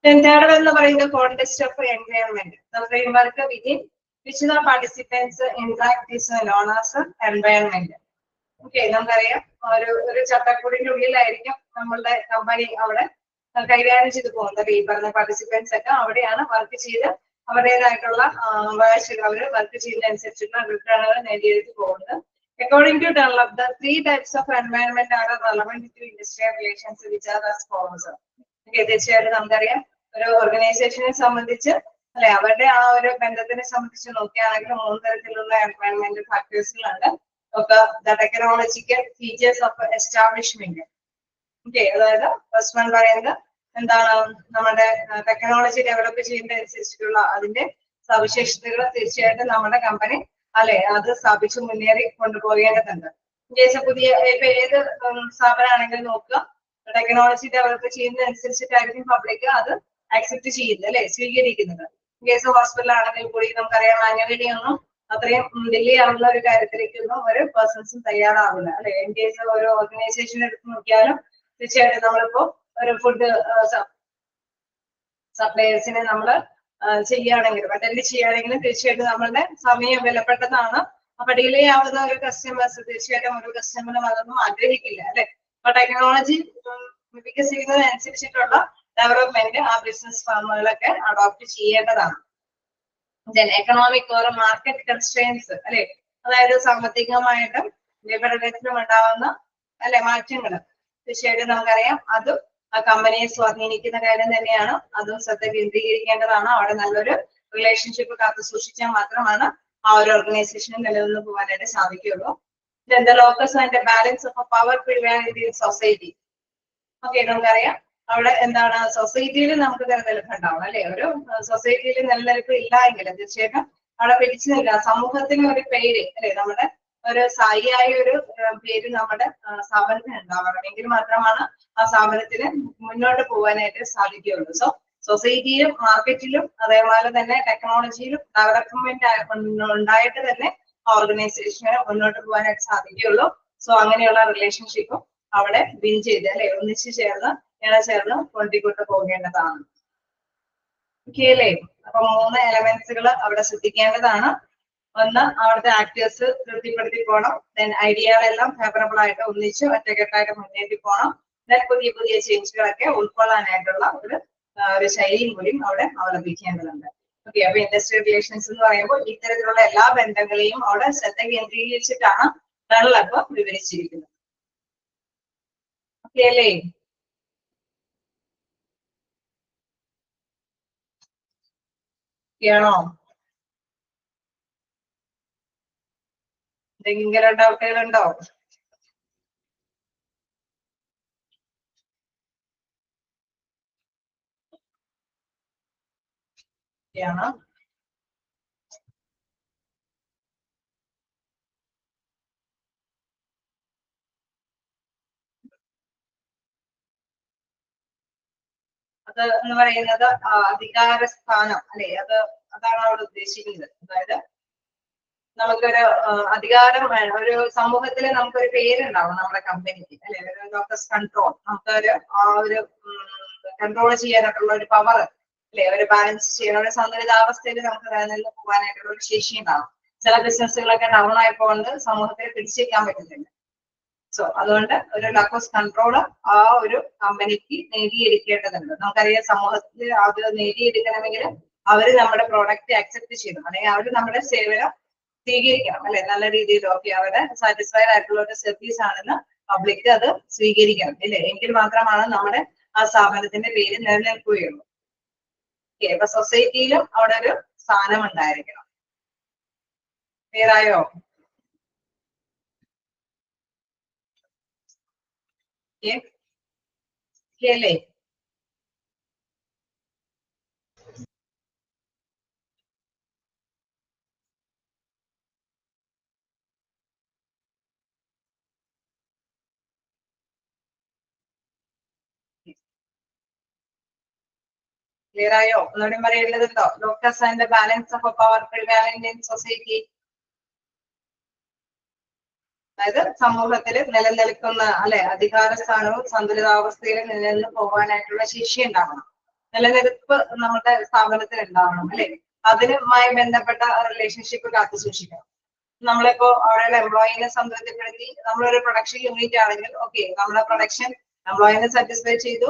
Then third one എന്ന് പറയുന്നത് context of environment. The framework within which the participants interact is known as environment. Okay, നമുക്കറിയാം ഒരു ചട്ടക്കൂടിന്റെ ഉള്ളിലായിരിക്കും നമ്മളുടെ കമ്പനി അവിടെ കൈകാര്യം ചെയ്ത് പോകുന്നത്. ഈ പറഞ്ഞ പാർട്ടിസിപ്പൻസ് ഒക്കെ അവിടെയാണ് വർക്ക് ചെയ്ത് അവരുടേതായിട്ടുള്ള വാഴ്ചകൾ അവർ വർക്ക് ചെയ്യുന്നതനുസരിച്ചുള്ള റിട്ടേണുകൾ നേടിയെടുത്ത് പോകുന്നത്. According to develop the 3 types of environment are relevant to industrial relations which are as follows. Okay, തീർച്ചയായിട്ടും നമുക്കറിയാം ഒരു ഓർഗനൈസേഷനെ സംബന്ധിച്ച് അല്ലെ അവരുടെ ആ ഒരു ബന്ധത്തിനെ സംബന്ധിച്ച് നോക്കുകയാണെങ്കിൽ 3 തരത്തിലുള്ള എൻവയൺമെന്റ് ഫാക്ടേഴ്സുകളുണ്ട്. The technological features of establishment. Okay, അതായത് ഫസ്റ്റ് വൺ പറയുന്നത് എന്താണ്, നമ്മുടെ ടെക്നോളജി ഡെവലപ്പ് ചെയ്യുന്നതനുസരിച്ചിട്ടുള്ള അതിന്റെ സവിശേഷതകൾ തീർച്ചയായിട്ടും നമ്മുടെ കമ്പനി അല്ലെ അത് സ്ഥാപിച്ചു മുന്നേറി കൊണ്ടുപോകേണ്ടതുണ്ട്. പുതിയ ഇപ്പൊ ഏത് സ്ഥാപനമാണെങ്കിലും നോക്കുക, ടെക്നോളജി ഡെവലപ്പ് ചെയ്യുന്നതനുസരിച്ചിട്ടായിരിക്കും പബ്ലിക് അത് അക്സെപ്റ്റ് ചെയ്യുന്നത് അല്ലെ, സ്വീകരിക്കുന്നത്. കേസ് ഹോസ്പിറ്റൽ ആണെങ്കിൽ കൂടി നമുക്കറിയാം മാനുവലി ഒന്നും അത്രയും ഡിലേ ആവുന്ന ഒരു കാര്യത്തിലേക്കൊന്നും ഒരു പേഴ്സൺസും തയ്യാറാവില്ല അല്ലെ. ഇൻ കേസ് ഒരു ഓർഗനൈസേഷൻ എടുത്ത് നോക്കിയാലും തീർച്ചയായിട്ടും നമ്മളിപ്പോ ഒരു ഫുഡ് സപ്ലയേഴ്സിനെ നമ്മൾ ചെയ്യുകയാണെങ്കിലും അറ്റൻഡ് ചെയ്യുകയാണെങ്കിലും തീർച്ചയായിട്ടും നമ്മളുടെ സമയം വിലപ്പെട്ടതാണ്. അപ്പൊ ഡിലേ ആവുന്ന ഒരു കസ്റ്റമേഴ്സ് തീർച്ചയായിട്ടും ഒരു കസ്റ്റമറിനും അതൊന്നും ആഗ്രഹിക്കില്ല അല്ലെ. അപ്പൊ ടെക്നോളജി വികസിക്കുന്നതിനനുസരിച്ചിട്ടുള്ള ഡെവലപ്മെന്റ് ആ ബിസിനസ് ഫാമുകളൊക്കെ അഡോപ്റ്റ് ചെയ്യേണ്ടതാണ്. എക്കണോമിക് ഓർ മാർക്കറ്റ് കൺസ്ട്രെയിൻസ് അല്ലെ, അതായത് സാമ്പത്തികമായിട്ടും വിപണനത്തിനും ഉണ്ടാവുന്ന അല്ലെ മാറ്റങ്ങൾ തീർച്ചയായിട്ടും നമുക്കറിയാം അതും ആ കമ്പനിയെ സ്വാധീനിക്കുന്ന കാര്യം തന്നെയാണ്. അതും ശ്രദ്ധ കേന്ദ്രീകരിക്കേണ്ടതാണ്. അവിടെ നല്ലൊരു റിലേഷൻഷിപ്പ് കാത്തു സൂക്ഷിച്ചാൽ മാത്രമാണ് ആ ഒരു ഓർഗനൈസേഷന് നിലനിന്ന് പോകാനായിട്ട് സാധിക്കുകയുള്ളൂ. Locus and balance of power prevailing in society. Okay, നമുക്കറിയാം അവിടെ എന്താണ് സൊസൈറ്റിയിൽ നമുക്ക് നിലനിൽപ്പ് ഉണ്ടാവും അല്ലെ. ഒരു സൊസൈറ്റിയിൽ നിലനിൽപ്പ് ഇല്ല എങ്കിൽ തീർച്ചയായിട്ടും അവിടെ പിടിച്ചു നിൽക്കുക. സമൂഹത്തിന് ഒരു പേര് അല്ലെ, നമ്മുടെ ഒരു സ്ഥായിയായ ഒരു പേര് നമ്മുടെ സ്ഥാപനത്തിന് ഉണ്ടാവണം. എങ്കിൽ മാത്രമാണ് ആ സ്ഥാപനത്തിന് മുന്നോട്ട് പോകാനായിട്ട് സാധിക്കുകയുള്ളൂ. സോ സൊസൈറ്റിയിലും മാർക്കറ്റിലും അതേപോലെ തന്നെ ടെക്നോളജിയിലും ഡെവലപ്മെന്റ് ഉണ്ടായിട്ട് തന്നെ ഓർഗനൈസേഷന് മുന്നോട്ട് പോകാനായിട്ട് സാധിക്കുകയുള്ളൂ. സോ അങ്ങനെയുള്ള റിലേഷൻഷിപ്പും അവിടെ വിൻ ചെയ്ത് അല്ലെ ഒന്നിച്ചു ചേർന്ന് കൊണ്ടിക്കൊണ്ട് പോകേണ്ടതാണ്. ഓക്കെ അല്ലേ. അപ്പൊ 3 എലമെന്റ്സുകൾ അവിടെ ശ്രദ്ധിക്കേണ്ടതാണ്. ഒന്ന്, അവിടുത്തെ ആക്ടേഴ്സ് തൃപ്തിപ്പെടുത്തി പോകണം. ദെൻ ഐഡിയകളെല്ലാം ഫേവറബിൾ ആയിട്ട് ഒന്നിച്ച് ഒറ്റക്കെട്ടായിട്ട് മുന്നേറ്റി പോകണം. ദെൻ പുതിയ പുതിയ ചേഞ്ചുകളൊക്കെ ഉൾക്കൊള്ളാനായിട്ടുള്ള ഒരു ശൈലിയും കൂടി അവിടെ അവലംബിക്കേണ്ടതുണ്ട്. ഓക്കെ, അപ്പൊ ഇൻഡസ്ട്രിയൽ റിലേഷൻസ് എന്ന് പറയുമ്പോൾ ഇത്തരത്തിലുള്ള എല്ലാ ബന്ധങ്ങളെയും അവിടെ ശ്രദ്ധ കേന്ദ്രീകരിച്ചിട്ടാണ് ഡെവലപ്പ് വിവരിച്ചിരിക്കുന്നത്. ഓക്കെ അല്ലേ. ണോ എന്തെങ്കിലും ഡൗട്ടുകളുണ്ടോ? ണോ അത് എന്ന് പറയുന്നത് അധികാര സ്ഥാനം അല്ലെ, അതാണ് അവിടെ ഉദ്ദേശിക്കുന്നത്. അതായത് നമുക്കൊരു അധികാരം, ഒരു സമൂഹത്തിൽ നമുക്കൊരു പേരുണ്ടാവും നമ്മുടെ കമ്പനിക്ക് അല്ലെ, ഒരു ലോക്കസ് കൺട്രോൾ, നമുക്കൊരു ആ ഒരു കൺട്രോൾ ചെയ്യാനായിട്ടുള്ള ഒരു പവർ അല്ലെ, ഒരു ബാലൻസ് ചെയ്യാൻ ഒരു സന്തുലിതാവസ്ഥയിൽ നമുക്ക് നിലനിന്ന് പോകാനായിട്ടുള്ള ഒരു ശേഷി ഉണ്ടാവും. ചില ബിസിനസ്സുകളൊക്കെ ഡൗൺ ആയപ്പോണ്ട് സമൂഹത്തിൽ പിടിച്ചേക്കാൻ പറ്റുന്നില്ല. സോ അതുകൊണ്ട് ഒരു ലോക്കസ് കൺട്രോൾ ആ ഒരു കമ്പനിക്ക് നേടിയെടുക്കേണ്ടതുണ്ട്. നമുക്കറിയാം സമൂഹത്തിൽ അത് നേടിയെടുക്കണമെങ്കിൽ അവര് നമ്മുടെ പ്രോഡക്റ്റ് അക്സെപ്റ്റ് ചെയ്യണം, അല്ലെങ്കിൽ അവര് നമ്മുടെ സേവനം സ്വീകരിക്കണം അല്ലെ. നല്ല രീതിയിൽ ഓക്കെ അവരുടെ സാറ്റിസ്ഫൈഡ് ആയിട്ടുള്ള ഒരു സർവീസ് ആണെന്ന് പബ്ലിക് അത് സ്വീകരിക്കണം അല്ലെ. എങ്കിൽ മാത്രമാണ് നമ്മുടെ ആ സ്ഥാപനത്തിന്റെ പേര് നിലനിൽക്കുകയുള്ളൂ. അപ്പൊ സൊസൈറ്റിയിലും അവിടെ ഒരു സ്ഥാനം ഉണ്ടായിരിക്കണം. ക്ലിയർ ആയോ? അല്ലേ. ക്ലിയർ ആയോ? ഒന്നുകൂടി പറയുന്നതുണ്ടോ? Locus and balance of power prevalent in society. അതായത് സമൂഹത്തിൽ നിലനിൽക്കുന്ന അല്ലെ അധികാര സ്ഥാനവും സന്തുലിതാവസ്ഥയിൽ നിലനിന്ന് പോകാനായിട്ടുള്ള ശേഷി ഉണ്ടാവണം. നിലനിൽപ്പ് നമ്മുടെ സ്ഥാപനത്തിൽ ഉണ്ടാവണം അല്ലെ. അതിനുമായി ബന്ധപ്പെട്ട റിലേഷൻഷിപ്പ് കാത്തു സൂക്ഷിക്കണം. നമ്മളിപ്പോ അവിടെ എംപ്ലോയിനെ സംതൃപ്തിപ്പെടുത്തി നമ്മളൊരു പ്രൊഡക്ഷൻ യൂണിറ്റ് ആണെങ്കിൽ ഓക്കെ, നമ്മളെ പ്രൊഡക്ഷൻ എംപ്ലോയിനെ സാറ്റിസ്ഫൈ ചെയ്തു,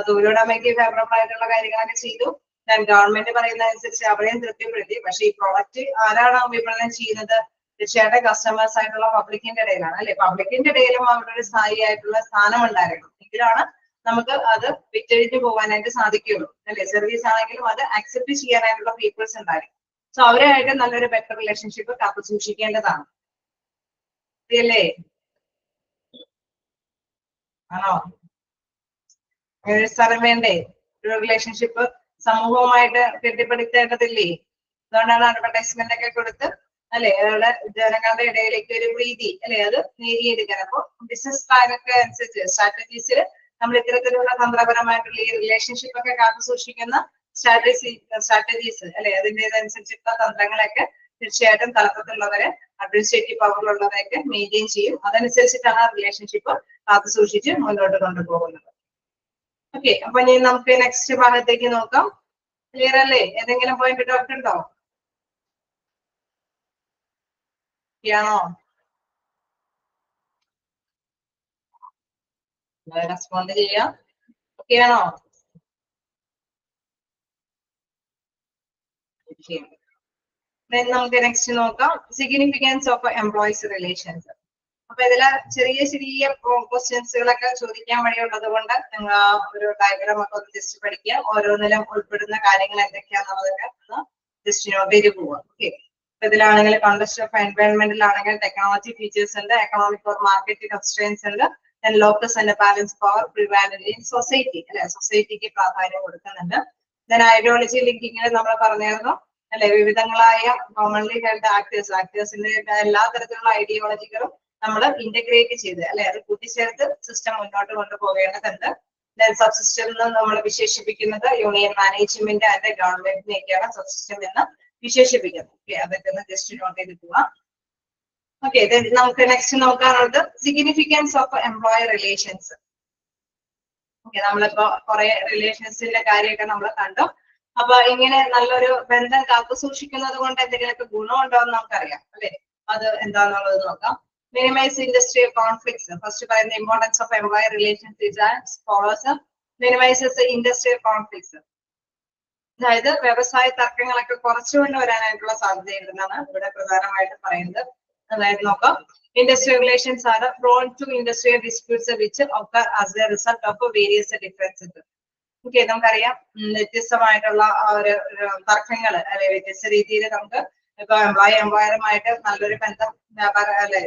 തൊഴിലുടമയ്ക്ക് ഫേവറബിൾ ആയിട്ടുള്ള കാര്യങ്ങളൊക്കെ ചെയ്തു, ഞാൻ ഗവൺമെന്റ് പറയുന്ന അനുസരിച്ച് അവരെയും തൃപ്തിപ്പെടുത്തി. പക്ഷെ ഈ പ്രൊഡക്റ്റ് ആരാണ് വിപണനം ചെയ്യുന്നത്? തീർച്ചയായിട്ടും കസ്റ്റമേഴ്സ് ആയിട്ടുള്ള പബ്ലിക്കിന്റെ ഇടയിലാണ് അല്ലെ. പബ്ലിക്കിന്റെ ഇടയിലും അവരുടെ ഒരു സ്ഥായി ആയിട്ടുള്ള സ്ഥാനം ഉണ്ടായിരിക്കണം. എങ്കിലാണ് നമുക്ക് അത് വിറ്റഴിഞ്ഞു പോകാനായിട്ട് സാധിക്കുകയുള്ളൂ അല്ലെ. സർവീസ് ആണെങ്കിലും അത് അക്സെപ്റ്റ് ചെയ്യാനായിട്ടുള്ള പീപ്പിൾസ് ഉണ്ടായിരിക്കും. സോ അവരുമായിട്ട് നല്ലൊരു ബെറ്റർ റിലേഷൻഷിപ്പ് കാത്തു സൂക്ഷിക്കേണ്ടതാണ്. ശരിയല്ലേ? ആണോ? ഒരു സ്ഥലം വേണ്ടേ? ഒരു റിലേഷൻഷിപ്പ് സമൂഹവുമായിട്ട് കെട്ടിപ്പടുത്തേണ്ടതില്ലേ? അതുകൊണ്ടാണ് അഡ്വർടൈസ്മെന്റ് ഒക്കെ കൊടുത്ത് അല്ലെ ജനങ്ങളുടെ ഇടയിലേക്ക് ഒരു പ്രീതി അല്ലെ അത് നേടിയെടുക്കാൻ. അപ്പൊ ബിസിനസ് പ്ലാനൊക്കെ അനുസരിച്ച് സ്ട്രാറ്റജീസിൽ നമ്മൾ ഇത്തരത്തിലുള്ള തന്ത്രപരമായിട്ടുള്ള ഈ റിലേഷൻഷിപ്പ് ഒക്കെ കാത്തു സൂക്ഷിക്കുന്ന സ്ട്രാറ്റജീസ് അല്ലെ അതിൻ്റെതനുസരിച്ചിട്ടുള്ള തന്ത്രങ്ങളൊക്കെ തീർച്ചയായിട്ടും തലപ്പത്തുള്ളവരെ അഡ്മിനിസ്ട്രേറ്റീവ് പവറിലുള്ളവരൊക്കെ മെയിൻറ്റെയിൻ ചെയ്യും. അതനുസരിച്ചിട്ടാണ് ആ റിലേഷൻഷിപ്പ് കാത്തു സൂക്ഷിച്ച് മുന്നോട്ട് കൊണ്ടുപോകുന്നത്. ഓക്കെ, അപ്പൊ ഇനി നമുക്ക് നെക്സ്റ്റ് ഭാഗത്തേക്ക് നോക്കാം. ക്ലിയർ അല്ലേ? ഏതെങ്കിലും പോയിന്റ് ഡൗട്ട് ഉണ്ടോ? യാണോ? റെസ്പോണ്ട് ചെയ്യാം. ഓക്കെ ആണോ? നമുക്ക് നെക്സ്റ്റ് നോക്കാം. Significance of employees relations. അപ്പൊ ഇതില് ചെറിയ ചെറിയ ക്വസ്റ്റ്യൻസുകളൊക്കെ ചോദിക്കാൻ വഴിയുള്ളത് കൊണ്ട് നിങ്ങൾ ആ ഒരു ഡയഗ്രാം ഒക്കെ ഒന്ന് ജസ്റ്റ് പഠിക്കുക. ഓരോന്നിലും ഉൾപ്പെടുന്ന കാര്യങ്ങൾ എന്തൊക്കെയാണെന്നുള്ളതൊക്കെ ഒന്ന് ജസ്റ്റ് നോട്ട് ചെയ്ത് പോവാം. ഓക്കെ, ഇതിലാണെങ്കിൽ കോണ്ടെക്സ്റ്റ് ഓഫ് എൻവയോൺമെന്റിലാണെങ്കിൽ ടെക്നോളജി ഫീച്ചേഴ്സ് ഉണ്ട്, എക്കണോമിക് ഓർ മാർക്കറ്റ് കൺസ്ട്രെയിൻസ് ഉണ്ട്, locus and balance power prevalent in society അല്ലെ. സൊസൈറ്റിക്ക് പ്രാധാന്യം കൊടുക്കുന്നുണ്ട്. ദെൻ ഐഡിയോളജി ലിങ്കിങ്ങിൽ നമ്മൾ പറഞ്ഞായിരുന്നു അല്ലെ, വിവിധങ്ങളായ കോമൺലി ഹെൽഡ് ആക്ടേഴ്സിന്റെ എല്ലാ തരത്തിലുള്ള ഐഡിയോളജികളും നമ്മൾ ഇന്റഗ്രേറ്റ് ചെയ്ത് അല്ലെ അത് കൂട്ടിച്ചേർത്ത് സിസ്റ്റം മുന്നോട്ട് കൊണ്ടുപോകേണ്ടതുണ്ട്. സബ്സിസ്റ്റം എന്ന് നമ്മൾ വിശേഷിപ്പിക്കുന്നത് യൂണിയൻ മാനേജ്മെന്റ് ആൻഡ് ഗവൺമെന്റിനെയൊക്കെയാണ് സബ്സിസ്റ്റം എന്ന് വിശേഷിപ്പിക്കുന്നത്. ഓക്കെ, അതൊക്കെ ഒന്ന് ജസ്റ്റ് നോട്ട് ചെയ്ത് പോവാം. ഓക്കെ, നമുക്ക് നെക്സ്റ്റ് നോക്കാനുള്ളത് significance of employer relations. Okay, നമ്മളിപ്പോ കുറെ റിലേഷൻസിന്റെ കാര്യമൊക്കെ നമ്മൾ കണ്ടു. അപ്പൊ ഇങ്ങനെ നല്ലൊരു ബന്ധം കാത്തു സൂക്ഷിക്കുന്നത് കൊണ്ട് എന്തെങ്കിലുമൊക്കെ ഗുണമുണ്ടോ എന്ന് നമുക്കറിയാം അല്ലെ. അത് എന്താണെന്നുള്ളത് നോക്കാം. Minimize industrial conflicts. ഫസ്റ്റ് പറയുന്ന importance of employer relations is as follows. Minimizes industrial conflicts. അതായത് വ്യവസായ തർക്കങ്ങളൊക്കെ കുറച്ചുകൊണ്ട് വരാനായിട്ടുള്ള സാധ്യതയുണ്ടെന്നാണ് ഇവിടെ പ്രധാനമായിട്ട് പറയുന്നത്. അതായത് നോക്കാം, industrial relations are prone to industrial disputes which occur as a result of various differences. Okay, നമുക്കറിയാം വ്യത്യസ്തമായിട്ടുള്ള ഒരു തർക്കങ്ങൾ അല്ലെ വ്യത്യസ്ത രീതിയിൽ നമുക്ക് ഇപ്പൊ എംപ്ലോയറുമായിട്ട് നല്ലൊരു ബന്ധം അല്ലെ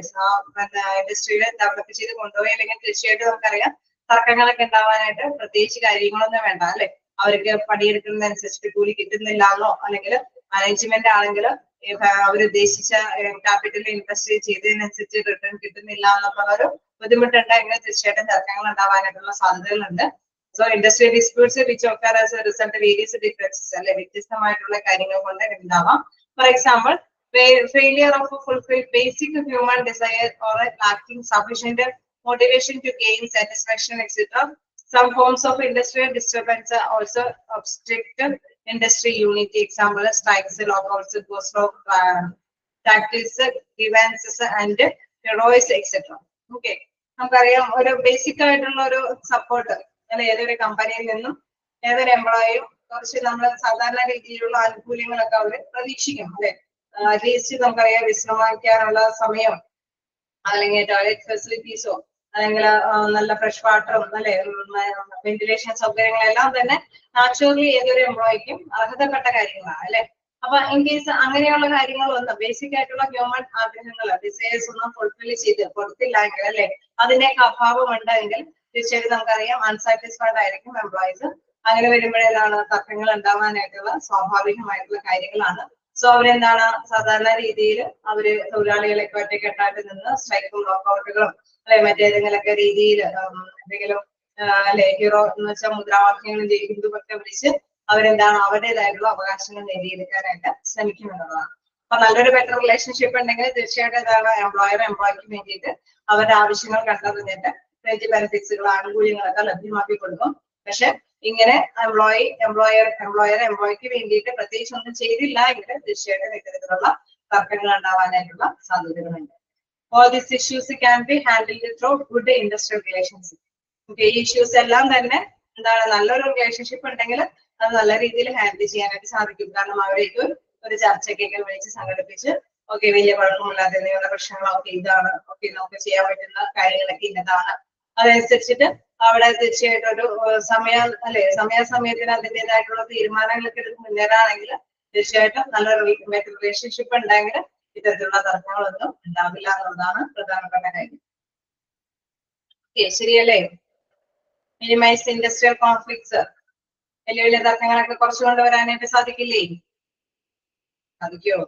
ഇൻഡസ്ട്രിയിൽ ഡെവലപ്പ് ചെയ്ത് കൊണ്ടുപോയി അല്ലെങ്കിൽ തീർച്ചയായിട്ടും നമുക്കറിയാം തർക്കങ്ങളൊക്കെ ഉണ്ടാവാനായിട്ട് പ്രത്യേകിച്ച് കാര്യങ്ങളൊന്നും വേണ്ട അല്ലെ. അവർക്ക് പണിയെടുക്കുന്നതനുസരിച്ചിട്ട് കൂലി കിട്ടുന്നില്ല എന്നോ അല്ലെങ്കിൽ മാനേജ്മെന്റ് ആണെങ്കിൽ അവരുദ്ദേശിച്ച ക്യാപിറ്റൽ ഇൻവെസ്റ്റ് ചെയ്തതിനനുസരിച്ച് റിട്ടേൺ കിട്ടുന്നില്ല എന്നൊക്കെ ഒരു ബുദ്ധിമുട്ടുണ്ടെങ്കിൽ തീർച്ചയായിട്ടും തർക്കങ്ങൾ ഉണ്ടാവാനായിട്ടുള്ള സാധ്യതകളുണ്ട്. So industrial disputes which occur as a result of various differences അല്ലെ വ്യത്യസ്തമായിട്ടുള്ള കാര്യങ്ങൾ കൊണ്ട് ഉണ്ടാവാം. For example, failure of fulfill basic human desire or lacking sufficient motivation to gain satisfaction, etc. Some forms of industrial disturbance also obstruct industry unity. Example, strikes, lockouts, ghost of tactics, grievances and heroics, etc. Okay, നമുക്കറിയാം ഒരു basic ആയിട്ടുള്ള ഒരു support അല്ലെ ഏതൊരു കമ്പനിയിൽ നിന്നും ഏതൊരു എംപ്ലോയിയും കുറച്ച് നമ്മൾ സാധാരണ രീതിയിലുള്ള ആനുകൂല്യങ്ങളൊക്കെ അവർ പ്രതീക്ഷിക്കും അല്ലെ. അറ്റ്ലീസ്റ്റ് നമുക്കറിയാം വിശ്രമിക്കാനുള്ള സമയം അല്ലെങ്കിൽ ടോയ്ലറ്റ് ഫെസിലിറ്റീസോ അല്ലെങ്കിൽ നല്ല ഫ്രഷ് വാട്ടറും അല്ലെ വെന്റിലേഷൻ സൗകര്യങ്ങളെല്ലാം തന്നെ നാച്ചുറലി ഏതൊരു എംപ്ലോയിക്കും അർഹതപ്പെട്ട കാര്യങ്ങളാണ് അല്ലെ. അപ്പൊ ഇൻ കേസ് അങ്ങനെയുള്ള കാര്യങ്ങളൊന്നും ബേസിക് ആയിട്ടുള്ള ഹ്യൂമൻ ആഗ്രഹങ്ങൾ ഡിസയേഴ്സ് ഒന്നും ഫുൾഫിൽ ചെയ്ത് കൊടുത്തില്ലെങ്കിൽ അല്ലെ അതിന്റെയൊക്കെ അഭാവം ഉണ്ടെങ്കിൽ തീർച്ചയായിട്ടും നമുക്കറിയാം അൺസാറ്റിസ്ഫൈഡ് ആയിരിക്കും എംപ്ലോയീസ്. അങ്ങനെ വരുമ്പോഴേതാണ് തർക്കങ്ങൾ ഉണ്ടാവാനായിട്ടുള്ള സ്വാഭാവികമായിട്ടുള്ള കാര്യങ്ങളാണ്. സോ അവരെന്താണ് സാധാരണ രീതിയിൽ അവര് തൊഴിലാളികളൊക്കെ ഒറ്റക്കെട്ടായിട്ട് നിന്ന് സ്ട്രൈക്കും ലോക്കൗട്ടുകളും അല്ലെ മറ്റേതെങ്കിലൊക്കെ രീതിയിൽ എന്തെങ്കിലും അല്ലെ ഹീറോ എന്ന് വെച്ചാൽ മുദ്രാവാക്യങ്ങളും ജയിക്കുന്നതൊക്കെ വിളിച്ച് അവരെന്താണ് അവരുടേതായിട്ടുള്ള അവകാശങ്ങൾ നേടിയെടുക്കാനായിട്ട് ശ്രമിക്കുമെന്നുള്ളതാണ്. അപ്പൊ നല്ലൊരു ബെറ്റർ റിലേഷൻഷിപ്പ് ഉണ്ടെങ്കിൽ തീർച്ചയായിട്ടും എന്താണ് എംപ്ലോയിക്ക് വേണ്ടിയിട്ട് അവരുടെ ആവശ്യങ്ങൾ കണ്ടറിഞ്ഞിട്ട് ബെനിഫിറ്റ്സുകൾ ആനുകൂല്യങ്ങളൊക്കെ ലഭ്യമാക്കി കൊടുക്കും. പക്ഷെ ഇങ്ങനെ എംപ്ലോയിക്ക് വേണ്ടിയിട്ട് പ്രത്യേകിച്ച് ഒന്നും ചെയ്തില്ല എങ്കിൽ തീർച്ചയായിട്ടും ഇത്തരത്തിലുള്ള തർക്കങ്ങൾ ഉണ്ടാവാനായിട്ടുള്ള സാധ്യതകളുണ്ട്. All these issues can be handled through good industrial relationship. Okay, ഈ ഇഷ്യൂസ് എല്ലാം തന്നെ എന്താണ് നല്ലൊരു റിലേഷൻഷിപ്പ് ഉണ്ടെങ്കിൽ അത് നല്ല രീതിയിൽ ഹാൻഡിൽ ചെയ്യാനായിട്ട് സാധിക്കും. കാരണം അവരേക്ക് ഒരു ചർച്ചയ്ക്കൊക്കെ വിളിച്ച് സംഘടിപ്പിച്ച് ഓക്കെ വലിയ കുഴപ്പമില്ലാതെ നിങ്ങളുടെ പ്രശ്നങ്ങളൊക്കെ ഇതാണ്, ഓക്കെ നമുക്ക് ചെയ്യാൻ പറ്റുന്ന കാര്യങ്ങളൊക്കെ ഇന്നതാണ്, അതനുസരിച്ചിട്ട് അവിടെ തീർച്ചയായിട്ടും ഒരു സമയാസമയത്തിന് അതിൻ്റെതായിട്ടുള്ള തീരുമാനങ്ങളൊക്കെ എടുത്ത് മുന്നേറാണെങ്കിൽ തീർച്ചയായിട്ടും നല്ലൊരു റിലേഷൻഷിപ്പ് ഉണ്ടെങ്കിൽ ഇത്തരത്തിലുള്ള തർക്കങ്ങളൊന്നും ഉണ്ടാവില്ല എന്നുള്ളതാണ് പ്രധാനപ്പെട്ട കാര്യം. ഓക്കെ, ശരിയല്ലേ? മിനിമൈസ് ഇൻഡസ്ട്രിയൽ കോൺഫ്ലിക്ട്സ്, വലിയ വലിയ തർക്കങ്ങളൊക്കെ കുറച്ചു കൊണ്ടുവരാനായിട്ട് സാധിക്കില്ലേ? സാധിക്കോ?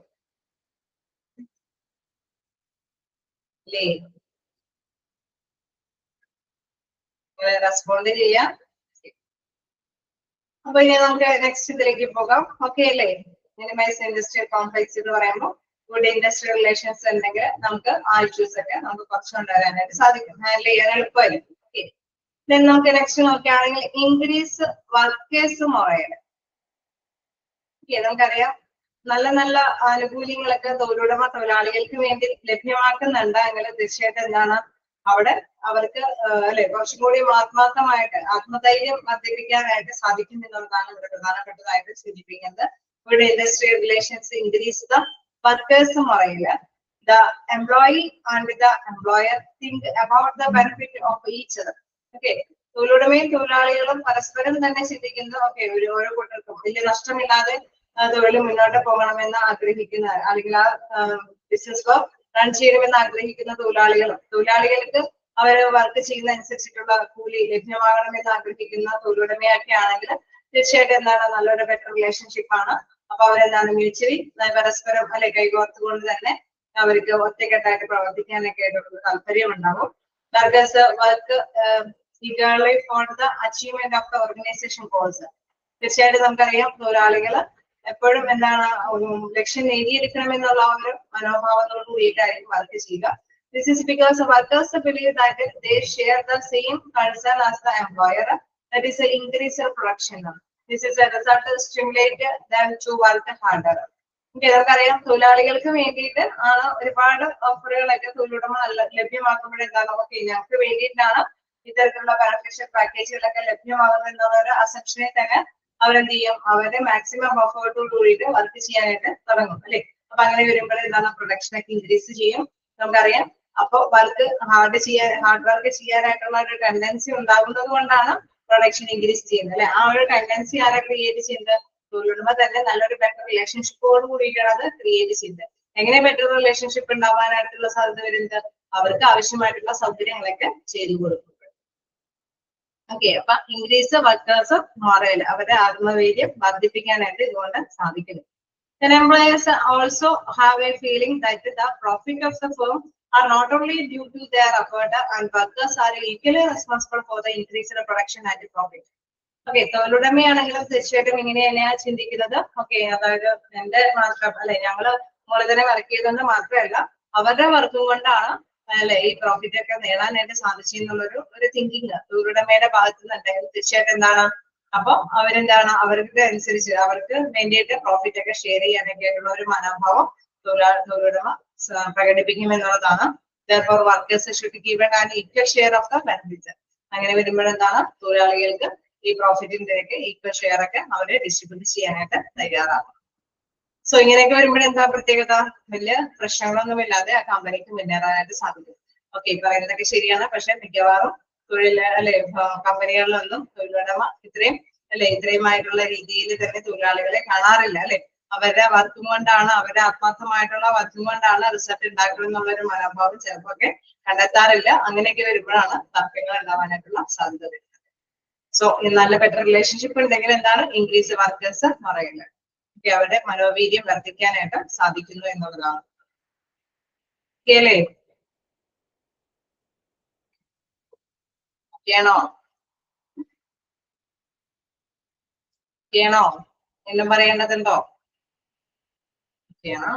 ഇല്ലേ? റെസ്പോണ്ട് ചെയ്യാം. അപ്പൊ ഇനി നമുക്ക് നെക്സ്റ്റ് ഇതിലേക്ക് പോകാം. ഓക്കെ അല്ലേ? മിനിമൈസ് ഇൻഡസ്ട്രിയൽ കോൺഫ്ലിക്ട്സ് എന്ന് പറയുമ്പോൾ ഗുഡ് ഇൻഡസ്ട്രിയൽ റിലേഷൻസ് ഉണ്ടെങ്കിൽ നമുക്ക് ആ ഇഷ്യൂസ് ഒക്കെ നമുക്ക് കുറച്ച് കൊണ്ടുവരാനായിട്ട് സാധിക്കും, ഹാൻഡിൽ ചെയ്യാൻ എളുപ്പമായിരിക്കും. ഓക്കെ, നമുക്ക് നെക്സ്റ്റ് നോക്കുകയാണെങ്കിൽ ഇൻക്രീസ് വർക്കേഴ്സ് മൊറൈൽ. ഓക്കെ, നമുക്കറിയാം നല്ല നല്ല ആനുകൂല്യങ്ങളൊക്കെ തൊഴിലാളികൾക്ക് വേണ്ടി ലഭ്യമാക്കുന്നുണ്ട് എങ്കിൽ തീർച്ചയായിട്ടും എന്താണ് അവിടെ അവർക്ക് കുറച്ചും കൂടി ആത്മാർത്ഥമായിട്ട് ആത്മധൈര്യം വർദ്ധിപ്പിക്കാനായിട്ട് സാധിക്കും എന്നുള്ളതാണ് ഇവിടെ പ്രധാനപ്പെട്ടതായിട്ട് സൂചിപ്പിക്കുന്നത്. ഇവിടെ industrial relations increase the workers morale. The employee and the employer think about the benefit of each other. Okay, തൊഴിലുടമയും തൊഴിലാളികളും പരസ്പരം തന്നെ ചിന്തിക്കുന്നു. ഓക്കെ, ഓരോ കൂട്ടർക്കും വലിയ നഷ്ടമില്ലാതെ തൊഴിൽ മുന്നോട്ട് പോകണമെന്ന് ആഗ്രഹിക്കുന്ന അല്ലെങ്കിൽ ആ ബിസിനസ് റൺ ചെയ്യണമെന്ന് ആഗ്രഹിക്കുന്ന തൊഴിലാളികൾക്ക് അവർ വർക്ക് ചെയ്യുന്ന അനുസരിച്ചിട്ടുള്ള കൂലി ലഭ്യമാകണമെന്ന് ആഗ്രഹിക്കുന്ന തൊഴിലുടമയൊക്കെ ആണെങ്കിൽ തീർച്ചയായിട്ടും എന്താണ് നല്ലൊരു ബെറ്റർ റിലേഷൻഷിപ്പ് ആണ്. അപ്പൊ അവരെന്താണ് മ്യൂച്വലി പരസ്പരം കൈകോർത്തുകൊണ്ട് തന്നെ അവർക്ക് ഒറ്റക്കെട്ടായിട്ട് പ്രവർത്തിക്കാനൊക്കെ ആയിട്ടുള്ള താല്പര്യം ഉണ്ടാവും. Workers work eagerly for the achievement of the organization goals. തീർച്ചയായിട്ടും നമുക്കറിയാം തൊഴിലാളികൾ എപ്പോഴും എന്താണ് ലക്ഷ്യം നേടിയെടുക്കണമെന്നുള്ള ഒരു മനോഭാവത്തോട് കൂടിയിട്ടായിരിക്കും വർക്ക് ചെയ്യുക. This is because workers believe that they share the same concern as the employer, that is increase production. This is a result stimulate them to work harder. നമുക്കറിയാം തൊഴിലാളികൾക്ക് വേണ്ടിയിട്ട് ആണ് ഒരുപാട് ഓഫറുകളൊക്കെ തൊഴിലുടമ ലഭ്യമാക്കുമ്പോഴെന്താണ് ഓക്കെ ഞങ്ങൾക്ക് വേണ്ടിയിട്ടാണ് ഇത്തരത്തിലുള്ള ബെനഫിഷ്യൽ പാക്കേജുകളൊക്കെ ലഭ്യമാകുന്നു എന്നുള്ള ഒരു അസംഷനെ തന്നെ അവരെന്ത് ചെയ്യും, അവരുടെ മാക്സിമം എഫേർട്ടോട് കൂടിയിട്ട് വർക്ക് ചെയ്യാനായിട്ട് തുടങ്ങും അല്ലെ. അപ്പൊ അങ്ങനെ വരുമ്പോൾ എന്താണ് പ്രൊഡക്ഷൻ ഒക്കെ ഇൻക്രീസ് ചെയ്യും. നമുക്കറിയാം അപ്പൊ ഹാർഡ് വർക്ക് ചെയ്യാനായിട്ടുള്ള ഒരു ടെൻഡൻസി ഉണ്ടാകുന്നത് കൊണ്ടാണ് പ്രൊഡക്ഷൻ ഇൻക്രീസ് ചെയ്യുന്നത് അല്ലെ. ആ ഒരു ടെൻഡൻസി ആരെ ക്രിയേറ്റ് ചെയ്യുന്നത്? തൊഴിലുടമ തന്നെ നല്ലൊരു ബെറ്റർ റിലേഷൻഷിപ്പോട് കൂടിയിട്ടാണ് അത് ക്രിയേറ്റ് ചെയ്യുന്നത്. എങ്ങനെ ബെറ്റർ റിലേഷൻഷിപ്പ് ഉണ്ടാവാനായിട്ടുള്ള സാധ്യത വരുന്നത്? അവർക്ക് ആവശ്യമായിട്ടുള്ള സൗകര്യങ്ങളൊക്കെ ചെയ്തു കൊടുക്കും. ഓക്കെ, അപ്പൊ ഇൻക്രീസ് വർക്കേഴ്സ് മൊറൈൽ, അവരുടെ ആത്മവീര്യം വർദ്ധിപ്പിക്കാനായിട്ട് ഇതുകൊണ്ട് സാധിക്കുന്നു. Then employers also have a feeling that the profit of the firm are not only due to their effort and workers are equally responsible for the increased production and profit. Okay, തൊഴിലുടമയാണെങ്കിലും തീർച്ചയായിട്ടും ഇങ്ങനെ തന്നെയാണ് ചിന്തിക്കുന്നത്. Okay, അതായത് എന്റെ മാത്രം അല്ലെ ഞങ്ങള് മൂലധനം വർക്ക് ചെയ്തുകൊണ്ട് മാത്രമല്ല അവരുടെ വർക്കും കൊണ്ടാണ് അല്ലെ ഈ പ്രോഫിറ്റ് ഒക്കെ നേടാനായിട്ട് സാധിച്ചെന്നുള്ളൊരു തിങ്കിങ് തൊഴിലുടമയുടെ ഭാഗത്ത് നിന്നുണ്ടായാലും തീർച്ചയായിട്ടും എന്താണ് അപ്പൊ അവരെന്താണ് അവർക്ക് അനുസരിച്ച് അവർക്ക് വേണ്ടിയിട്ട് പ്രോഫിറ്റ് ഒക്കെ ഷെയർ ചെയ്യാനൊക്കെ ആയിട്ടുള്ള ഒരു മനോഭാവം തൊഴിലുടമ പ്രകടിപ്പിക്കുമെന്നുള്ളതാണ്. Therefore workers should give an equal share of the benefits. അങ്ങനെ വരുമ്പോഴെന്താണ് തൊഴിലാളികൾക്ക് ഈ പ്രോഫിറ്റിന്റെ ഒക്കെ ഈക്വൽ ഷെയർ ഒക്കെ അവര് ഡിസ്ട്രിബ്യൂട്ട് ചെയ്യാനായിട്ട് തയ്യാറാകും. സോ ഇങ്ങനെയൊക്കെ വരുമ്പോഴെന്താ പ്രത്യേകത? വലിയ പ്രശ്നങ്ങളൊന്നുമില്ലാതെ ആ കമ്പനിക്ക് മുന്നേറാനായിട്ട് സാധിക്കും. ഓക്കെ, പറയുന്നതൊക്കെ ശരിയാണ്. പക്ഷെ മിക്കവാറും കമ്പനികളിലൊന്നും തൊഴിലുടമ ഇത്രയുമായിട്ടുള്ള രീതിയിൽ തന്നെ തൊഴിലാളികളെ കാണാറില്ല അല്ലെ. അവരുടെ വർക്കും കൊണ്ടാണ് അവരുടെ ആത്മാർത്ഥമായിട്ടുള്ള വർക്കും കൊണ്ടാണ് റിസൾട്ട് ഉണ്ടാക്കുന്നത് എന്നുള്ളൊരു മനോഭാവം ചിലപ്പോൾ കണ്ടെത്താറില്ല. അങ്ങനെയൊക്കെ വരുമ്പോഴാണ് തർക്കങ്ങൾ ഉണ്ടാവാനായിട്ടുള്ള സാധ്യത വരുന്നത്. സോ നല്ല ബെറ്റർ റിലേഷൻഷിപ്പ് ഉണ്ടെങ്കിൽ എന്താണ് ഇൻക്രീസ് വർക്കേഴ്സ് പറയുന്നത് അവരുടെ മനോവീര്യം വർദ്ധിക്കാനായിട്ട് സാധിക്കുന്നു എന്നുള്ളതാണ്. ണോ? ചെയ്യണോ? എല്ലാം പറയേണ്ടതുണ്ടോ? ചെയ്യണം.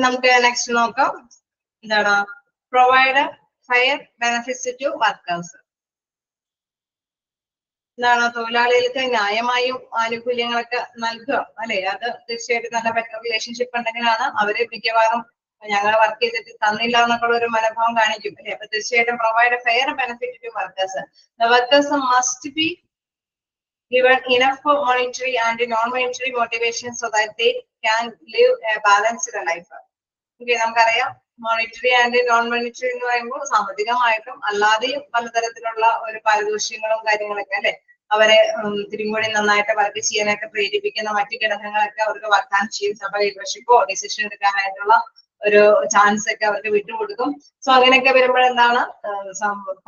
നമുക്ക് നെക്സ്റ്റ് നോക്കാം. എന്താണ്? Provide fair benefits to workers. എന്താണ്? തൊഴിലാളികൾക്ക് ന്യായമായും ആനുകൂല്യങ്ങളൊക്കെ നൽകുക അല്ലെ? അത് തീർച്ചയായിട്ടും നല്ല ബെറ്റർ റിലേഷൻഷിപ്പ് ഉണ്ടെങ്കിലാണ് അവര് മിക്കവാറും ഞങ്ങൾ വർക്ക് ചെയ്തിട്ട് തന്നില്ല എന്നൊക്കെ ഒരു മനോഭാവം കാണിക്കും അല്ലെ? അപ്പൊ തീർച്ചയായിട്ടും provide fair benefit to workers. The workers must be given enough monetary and non-monetary motivation so that they can live a balanced life. Okay, നമുക്കറിയാം മോണിറ്ററി ആൻഡ് നോൺ മോണിറ്ററി എന്ന് പറയുമ്പോൾ സാമ്പത്തികമായിട്ടും അല്ലാതെയും പലതരത്തിലുള്ള ഒരു പാരിതോഷികങ്ങളും കാര്യങ്ങളൊക്കെ അല്ലെ അവരെ തിരുമ്പൊഴി നന്നായിട്ട് വർക്ക് ചെയ്യാനായിട്ട് പ്രേരിപ്പിക്കുന്ന മറ്റു ഘടകങ്ങളൊക്കെ അവർക്ക് വർക്കാൻ ചെയ്യും. സഭ ലീഡർഷിപ്പോ ഡിസിഷൻ എടുക്കാനായിട്ടുള്ള ഒരു ചാൻസ് ഒക്കെ അവർക്ക് വിട്ടുകൊടുക്കും. സോ അങ്ങനെയൊക്കെ വരുമ്പോഴെന്താണ്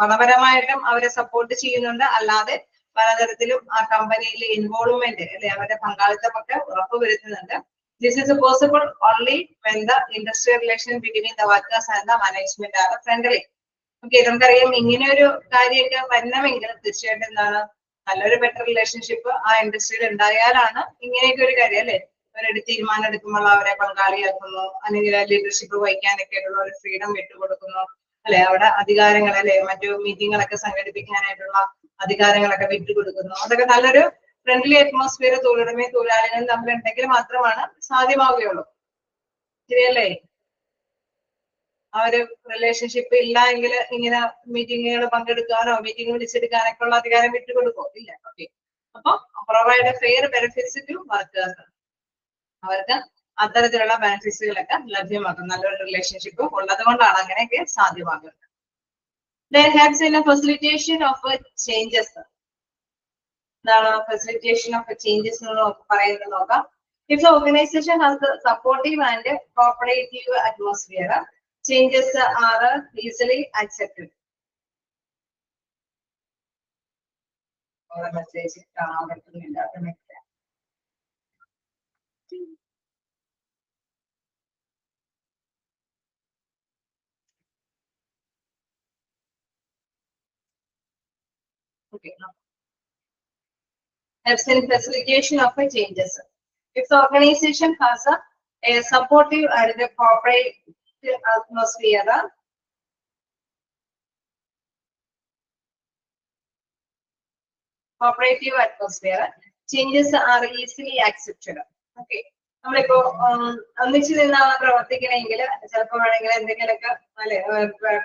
പണപരമായിട്ടും അവരെ സപ്പോർട്ട് ചെയ്യുന്നുണ്ട്, അല്ലാതെ പലതരത്തിലും ആ കമ്പനിയിലെ ഇൻവോൾവ്മെന്റ് അല്ലെ അവരുടെ പങ്കാളിത്തമൊക്കെ ഉറപ്പുവരുത്തുന്നുണ്ട്. This is possible only when the industrial relation between the workers and the management are friendly. Okay, നമുക്കറിയാം ഇങ്ങനെ ഒരു കാര്യമൊക്കെ വരണമെങ്കിൽ തീർച്ചയായിട്ടും എന്താണ് നല്ലൊരു ബെറ്റർ റിലേഷൻഷിപ്പ് ആ ഇൻഡസ്ട്രിയിൽ ഉണ്ടായാലാണ് ഇങ്ങനെയൊക്കെ ഒരു കാര്യം അല്ലെ അവരുടെ തീരുമാനം എടുക്കുമ്പോൾ അവരെ പങ്കാളിയാക്കുന്നു, അല്ലെങ്കിൽ ലീഡർഷിപ്പ് വഹിക്കാനൊക്കെ ഉള്ള ഒരു ഫ്രീഡം വിട്ടുകൊടുക്കുന്നു അല്ലെ, അവിടെ അധികാരങ്ങൾ അല്ലെ മറ്റു മീറ്റിങ്ങുകളൊക്കെ സംഘടിപ്പിക്കാനായിട്ടുള്ള അധികാരങ്ങളൊക്കെ വിട്ടുകൊടുക്കുന്നു. അതൊക്കെ നല്ലൊരു ഫ്രണ്ട്ലി അറ്റ്മോസ്ഫിയർ തൊഴിലുടമയും തൊഴിലാളികളും തമ്മിലുണ്ടെങ്കിൽ മാത്രമാണ് സാധ്യമാവുകയുള്ളൂ. ശരിയല്ലേ? ആ ഒരു റിലേഷൻഷിപ്പ് ഇല്ല എങ്കിൽ ഇങ്ങനെ മീറ്റിങ്ങുകൾ പങ്കെടുക്കാനോ മീറ്റിംഗ് വിളിച്ചെടുക്കാനൊക്കെ ഉള്ള അധികാരം വിട്ടുകൊടുക്കോ? ഇല്ല. ഓക്കെ, അപ്പൊ provide fair benefits to workers. അവർക്ക് അത്തരത്തിലുള്ള ബെനിഫിറ്റ്സുകളൊക്കെ ലഭ്യമാക്കും. നല്ലൊരു റിലേഷൻഷിപ്പ് ഉള്ളത് കൊണ്ടാണ് അങ്ങനെയൊക്കെ സാധ്യമാകുന്നത്. Then helps in a facilitation of changes. എന്താണ് ഫെസിലിറ്റേഷൻ ഓഫ് ചേഞ്ചസ് എന്ന് പറയുന്നത് നോക്കാം. If the organization has a supportive and cooperative atmosphere, changes are easily accepted. Message കാണാൻ പറ്റുന്നില്ല. Okay. Helps in facilitation of changes. If the organization has a supportive and a cooperative atmosphere, changes are easily accepted. Okay. നമ്മളിപ്പോ ഒന്നിച്ചു നിന്നാണ് പ്രവർത്തിക്കണമെങ്കിൽ ചിലപ്പോൾ വേണമെങ്കിൽ എന്തെങ്കിലുമൊക്കെ അല്ലെ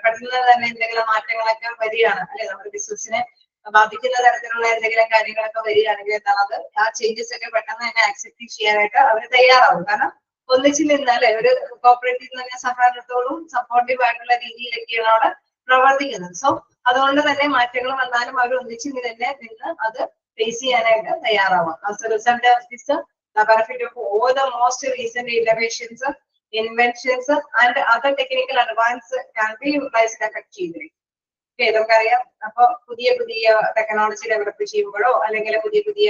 പെട്ടെന്ന് തന്നെ എന്തെങ്കിലും മാറ്റങ്ങളൊക്കെ വരികയാണ് അല്ലെ നമ്മുടെ ബിസിനസിനെ ബാധിക്കുന്ന തരത്തിലുള്ള എന്തെങ്കിലും കാര്യങ്ങളൊക്കെ വരികയാണെങ്കിൽ എന്താണ് ആ ചേഞ്ചസ് ഒക്കെ പെട്ടെന്ന് തന്നെ ആക്സെപ്റ്റ് ചെയ്യാനായിട്ട് അവർ തയ്യാറാവും. കാരണം ഒന്നിച്ചു നിന്നാലേ ഒരു കോപ്പറേറ്റീവ് തന്നെ സഹകരണത്തോടും സപ്പോർട്ടീവ് ആയിട്ടുള്ള രീതിയിലൊക്കെയാണ് അവിടെ പ്രവർത്തിക്കുന്നത്. സോ അതുകൊണ്ട് തന്നെ മാറ്റങ്ങൾ വന്നാലും അവർ ഒന്നിച്ചു തന്നെ നിന്ന് അത് ഫേസ് ചെയ്യാനായിട്ട് തയ്യാറാവാം. As a result of this, the benefit of all the most recent innovations, inventions and other technical advances can be utilized effectively. നമുക്കറിയാം അപ്പൊ പുതിയ പുതിയ ടെക്നോളജി ഡെവലപ്പ് ചെയ്യുമ്പോഴോ അല്ലെങ്കിൽ പുതിയ പുതിയ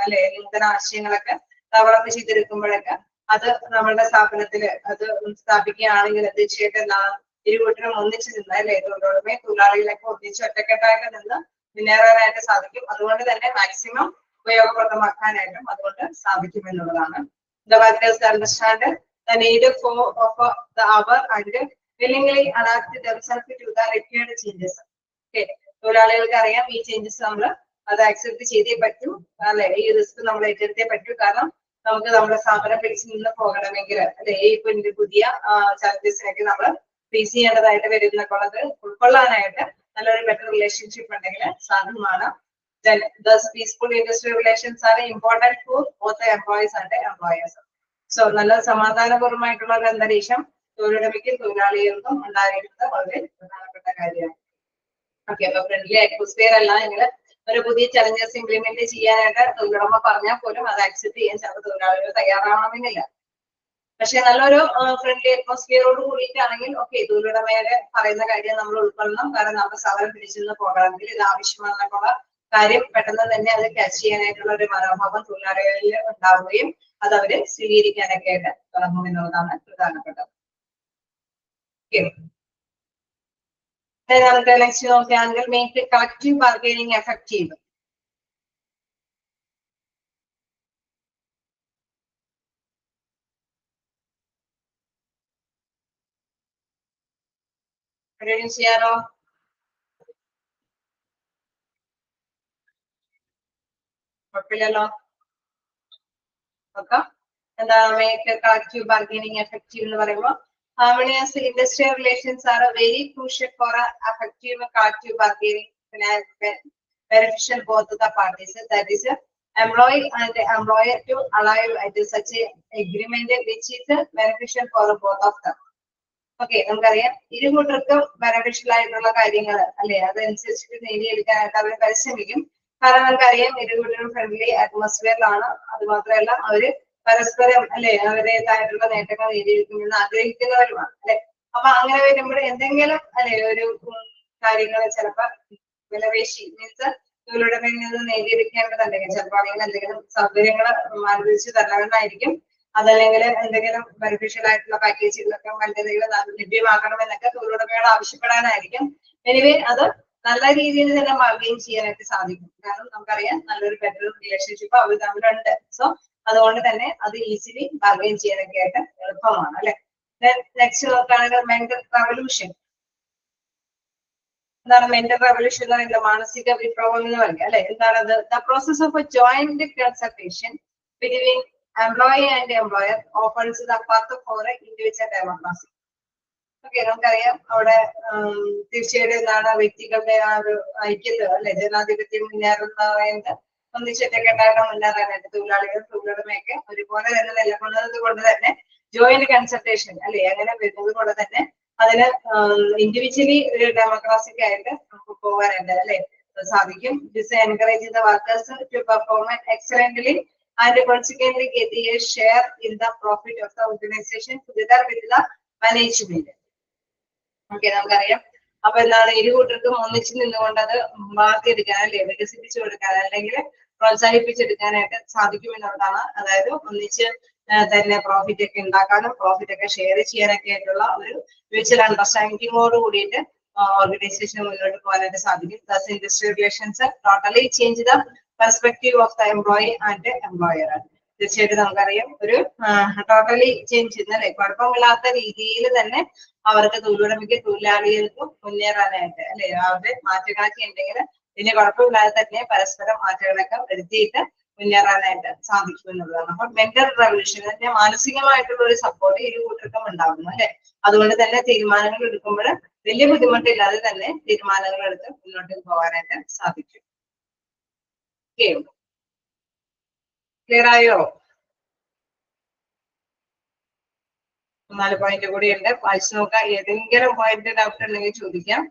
അല്ലെ നൂതന ആശയങ്ങളൊക്കെ ഡെവലപ്പ് ചെയ്തെടുക്കുമ്പോഴൊക്കെ അത് നമ്മളുടെ സ്ഥാപനത്തില് അത് സ്ഥാപിക്കുകയാണെങ്കിൽ തീർച്ചയായിട്ടും എന്താണ് ഇരുകൂട്ടരും ഒന്നിച്ചു നിന്ന് അല്ലെ തൊഴിലുടമ തൊഴിലാളികളൊക്കെ ഒന്നിച്ച് ഒറ്റക്കെട്ടായിട്ട് നിന്ന് മുന്നേറാനായിട്ട് സാധിക്കും. അതുകൊണ്ട് തന്നെ മാക്സിമം ഉപയോഗപ്രദമാക്കാനായിട്ടും അതുകൊണ്ട് സാധിക്കും എന്നുള്ളതാണ്. The workers understand the need of the hour and willingly adapt themselves to the required changes. Okay, തൊഴിലാളികൾക്ക് അറിയാം ഈ ചേഞ്ചസ് നമ്മൾ അത് അക്സെപ്റ്റ് ചെയ്തേ പറ്റൂ അല്ലെ, ഈ റിസ്ക് നമ്മൾ ഏറ്റെടുത്തേ പറ്റൂ. കാരണം നമുക്ക് നമ്മുടെ സ്ഥാപനം പിടിച്ചു നിന്ന് പോകണമെങ്കിൽ അല്ലെ ഈ പുതിയ ചാലഞ്ചസിനൊക്കെ നമ്മൾ ഫേസ് ചെയ്യേണ്ടതായിട്ട് വരും എന്നൊക്കെ ഉൾക്കൊള്ളാനായിട്ട് നല്ലൊരു ബെറ്റർ റിലേഷൻഷിപ്പ് ഉണ്ടെങ്കിൽ സാധ്യമാണ്. Then thus peaceful industrial relations are important for both the employees and the employers. So നല്ല സമാധാനപൂർവമായിട്ടുള്ള ഒരു അന്തരീക്ഷം തൊഴിലുടമയ്ക്കും തൊഴിലാളികൾക്കും ഉണ്ടായിരിക്കുന്നത് വളരെ പ്രധാനപ്പെട്ട കാര്യമാണ്. ഓക്കെ, അപ്പൊ ഫ്രണ്ട്ലി അറ്റ്മോസ്ഫിയർ അല്ല എങ്കിൽ ഒരു പുതിയ ചലഞ്ചസ് ഇംപ്ലിമെന്റ് ചെയ്യാനായിട്ട് തൊഴിലുടമ പറഞ്ഞാൽ പോലും അത് അക്സെപ്റ്റ് ചെയ്യാൻ ചില തൊഴിലാളികൾ തയ്യാറാവണമെന്നില്ല. പക്ഷെ നല്ലൊരു ഫ്രണ്ട്ലി അറ്റ്മോസ്ഫിയറോട് കൂടിയിട്ടാണെങ്കിൽ ഓക്കെ തൊഴിലുടമയുടെ പറയുന്ന കാര്യം നമ്മൾ ഉൾക്കൊള്ളണം. കാരണം നമ്മുടെ സ്ഥാപനം പിടിച്ചു പോകണമെങ്കിൽ ഇത് ആവശ്യമാണെന്നുള്ള കാര്യം പെട്ടെന്ന് തന്നെ അത് ക്യാച്ച് ചെയ്യാനായിട്ടുള്ള ഒരു മനോഭാവം തൊഴിലാളികളിൽ ഉണ്ടാവുകയും അത് അവര് സ്വീകരിക്കാനൊക്കെ ആയിട്ട് തുടങ്ങും എന്നുള്ളതാണ് പ്രധാനപ്പെട്ടത്. നമുക്ക് നെക്സ്റ്റ് നോക്കുകയാണെങ്കിൽ മേക്ക് കളക്റ്റീവ് ബാർഗൈനിങ് എഫക്റ്റീവ്. എവിടെയും ചെയ്യാനോ? കുഴപ്പമില്ലല്ലോ. നോക്കാം. എന്താണ് മേക്ക് കളക്റ്റീവ് ബാർഗൈനിങ് എഫക്റ്റീവ് എന്ന് പറയുമ്പോൾ harmonious industrial relations are very crucial for effective collective bargaining beneficial both the parties. That is, employee and employer to arrive at such a agreement which is beneficial for both of them. Okay, നമുക്കറിയാം ഇരുകൂട്ടർക്കും beneficial ആയിട്ടുള്ള കാര്യങ്ങൾ അല്ലെ, അതനുസരിച്ചിട്ട് നേടിയെടുക്കാനായിട്ട് അവർ പരിശ്രമിക്കും. കാരണം നമുക്കറിയാം ഇരുകൂട്ടരും friendly അറ്റ്മോസ്ഫിയറിലാണ്. അത് മാത്രമല്ല അവര് പരസ്പരം അല്ലെ അവരുടേതായിട്ടുള്ള നേട്ടങ്ങൾ നേടിയെടുക്കുമെന്ന് ആഗ്രഹിക്കുന്നവരുമാണ് അല്ലെ. അപ്പൊ അങ്ങനെ വരുമ്പോൾ എന്തെങ്കിലും അല്ലെ ഒരു കാര്യങ്ങൾ ചിലപ്പോൾ വിലപേശി മീൻസ് ഇവരുടെ പേരിൽ നിന്ന് നേടിയെടുക്കേണ്ടതുണ്ടെങ്കിൽ ചിലപ്പോൾ അല്ലെങ്കിൽ എന്തെങ്കിലും സൗകര്യങ്ങൾ അനുവദിച്ച് തരണമെന്നായിരിക്കും. അതല്ലെങ്കിൽ എന്തെങ്കിലും ബെനിഫിഷ്യൽ ആയിട്ടുള്ള പാക്കേജുകളൊക്കെ മറ്റെന്തെങ്കിലും ലഭ്യമാക്കണമെന്നൊക്കെ തൊഴിലുടമയോട് ആവശ്യപ്പെടാനായിരിക്കും. എനിവേ അത് നല്ല രീതിയിൽ തന്നെ ബാർഗെയിൻ ചെയ്യാനായിട്ട് സാധിക്കും. കാരണം നമുക്കറിയാം നല്ലൊരു ബെറ്റർ റിലേഷൻഷിപ്പ് അവർ തമ്മിലുണ്ട്. സോ അതുകൊണ്ട് തന്നെ അത് ഈസിലി ബാർഗെയിൻ ചെയ്യാനൊക്കെ ആയിട്ട് എളുപ്പമാണ് അല്ലെ. നെക്സ്റ്റ് നോക്കുകയാണെങ്കിൽ മെന്റൽ റവല്യൂഷൻ. എന്താണ് മെന്റൽ റവല്യൂഷൻ എന്ന് പറയുന്നത്? മാനസിക വിപ്ലവം എന്ന് പറയും അല്ലെ. എന്താണത്? The process of A joint consultation between employee and employer opens the path for individual democracy. Okay, നമുക്കറിയാം അവിടെ തീർച്ചയായിട്ടും എന്താണ് വ്യക്തികളുടെ ആ ഒരു ഐക്യത അല്ലെ, ജനാധിപത്യം മുന്നേറുന്നത് ഒന്നിച്ചൊറ്റക്കെട്ടായിട്ട് മുന്നേറാനായിട്ട് തൊഴിലാളികൾ തൊഴിലുടമയൊക്കെ ഒരുപോലെ തന്നെ നിലകൊള്ളുന്നത് കൊണ്ട് തന്നെ ജോയിന്റ് കൺസൾട്ടേഷൻ അല്ലെ അങ്ങനെ വരുന്നത് കൊണ്ട് തന്നെ അതിന് ഇൻഡിവിജ്വലി ഒരു ഡെമോക്രാസിക് ആയിട്ട് നമുക്ക് പോകാനായിട്ട് അല്ലെ സാധിക്കും. This encourage the workers to perform excellently and consequently get a share in the profit of the organization together with the management. Okay, നമുക്കറിയാം. അപ്പൊ എന്താണ് ഇരുകൂട്ടർക്കും ഒന്നിച്ച് നിന്നുകൊണ്ട് അത് വളർത്തിയെടുക്കാൻ അല്ലെ വികസിപ്പിച്ചു കൊടുക്കാൻ അല്ലെങ്കിൽ പ്രോത്സാഹിപ്പിച്ചെടുക്കാനായിട്ട് സാധിക്കുമെന്നുള്ളതാണ്. അതായത് ഒന്നിച്ച് തന്നെ പ്രോഫിറ്റ് ഒക്കെ ഉണ്ടാക്കാനും പ്രോഫിറ്റ് ഒക്കെ ഷെയർ ചെയ്യാനൊക്കെ ആയിട്ടുള്ള ഒരു മ്യൂച്വൽ അണ്ടർസ്റ്റാൻഡിങ്ങോട് കൂടിയിട്ട് ഓർഗനൈസേഷൻ മുന്നോട്ട് പോകാനായിട്ട് സാധിക്കും. Thus industrial relations totally change the perspective of the employee and employer. തീർച്ചയായിട്ടും നമുക്കറിയാം ഒരു ടോട്ടലി ചേഞ്ച് ചെയ്യുന്നല്ലേ കുഴപ്പമില്ലാത്ത രീതിയിൽ തന്നെ അവർക്ക് തൊഴിലുടമയ്ക്ക് തൊഴിലാളികൾക്കും മുന്നേറാനായിട്ട് അല്ലെ അവരുടെ മാറ്റങ്ങളൊക്കെ ഉണ്ടെങ്കിൽ ഇതിന് കുഴപ്പമില്ലാതെ തന്നെ പരസ്പരം മാറ്റങ്ങളൊക്കെ വരുത്തിയിട്ട് മുന്നേറാനായിട്ട് സാധിക്കും എന്നുള്ളതാണ്. അപ്പൊ മെന്റൽ റവല്യൂഷൻ തന്നെ മാനസികമായിട്ടുള്ള ഒരു സപ്പോർട്ട് ഇരു കൂട്ടർക്കും ഉണ്ടാകുന്നു അല്ലെ. അതുകൊണ്ട് തന്നെ തീരുമാനങ്ങൾ എടുക്കുമ്പോൾ വലിയ ബുദ്ധിമുട്ടില്ലാതെ തന്നെ തീരുമാനങ്ങൾ എടുത്ത് മുന്നോട്ട് പോകാനായിട്ട് സാധിക്കും. ക്ലിയർ ആയോ? 4 പോയിന്റ് കൂടിയുണ്ട്, വായിച്ചു നോക്കാം. ഏതെങ്കിലും പോയിന്റ് ഡൗട്ട് ഉണ്ടെങ്കിൽ ചോദിക്കാം.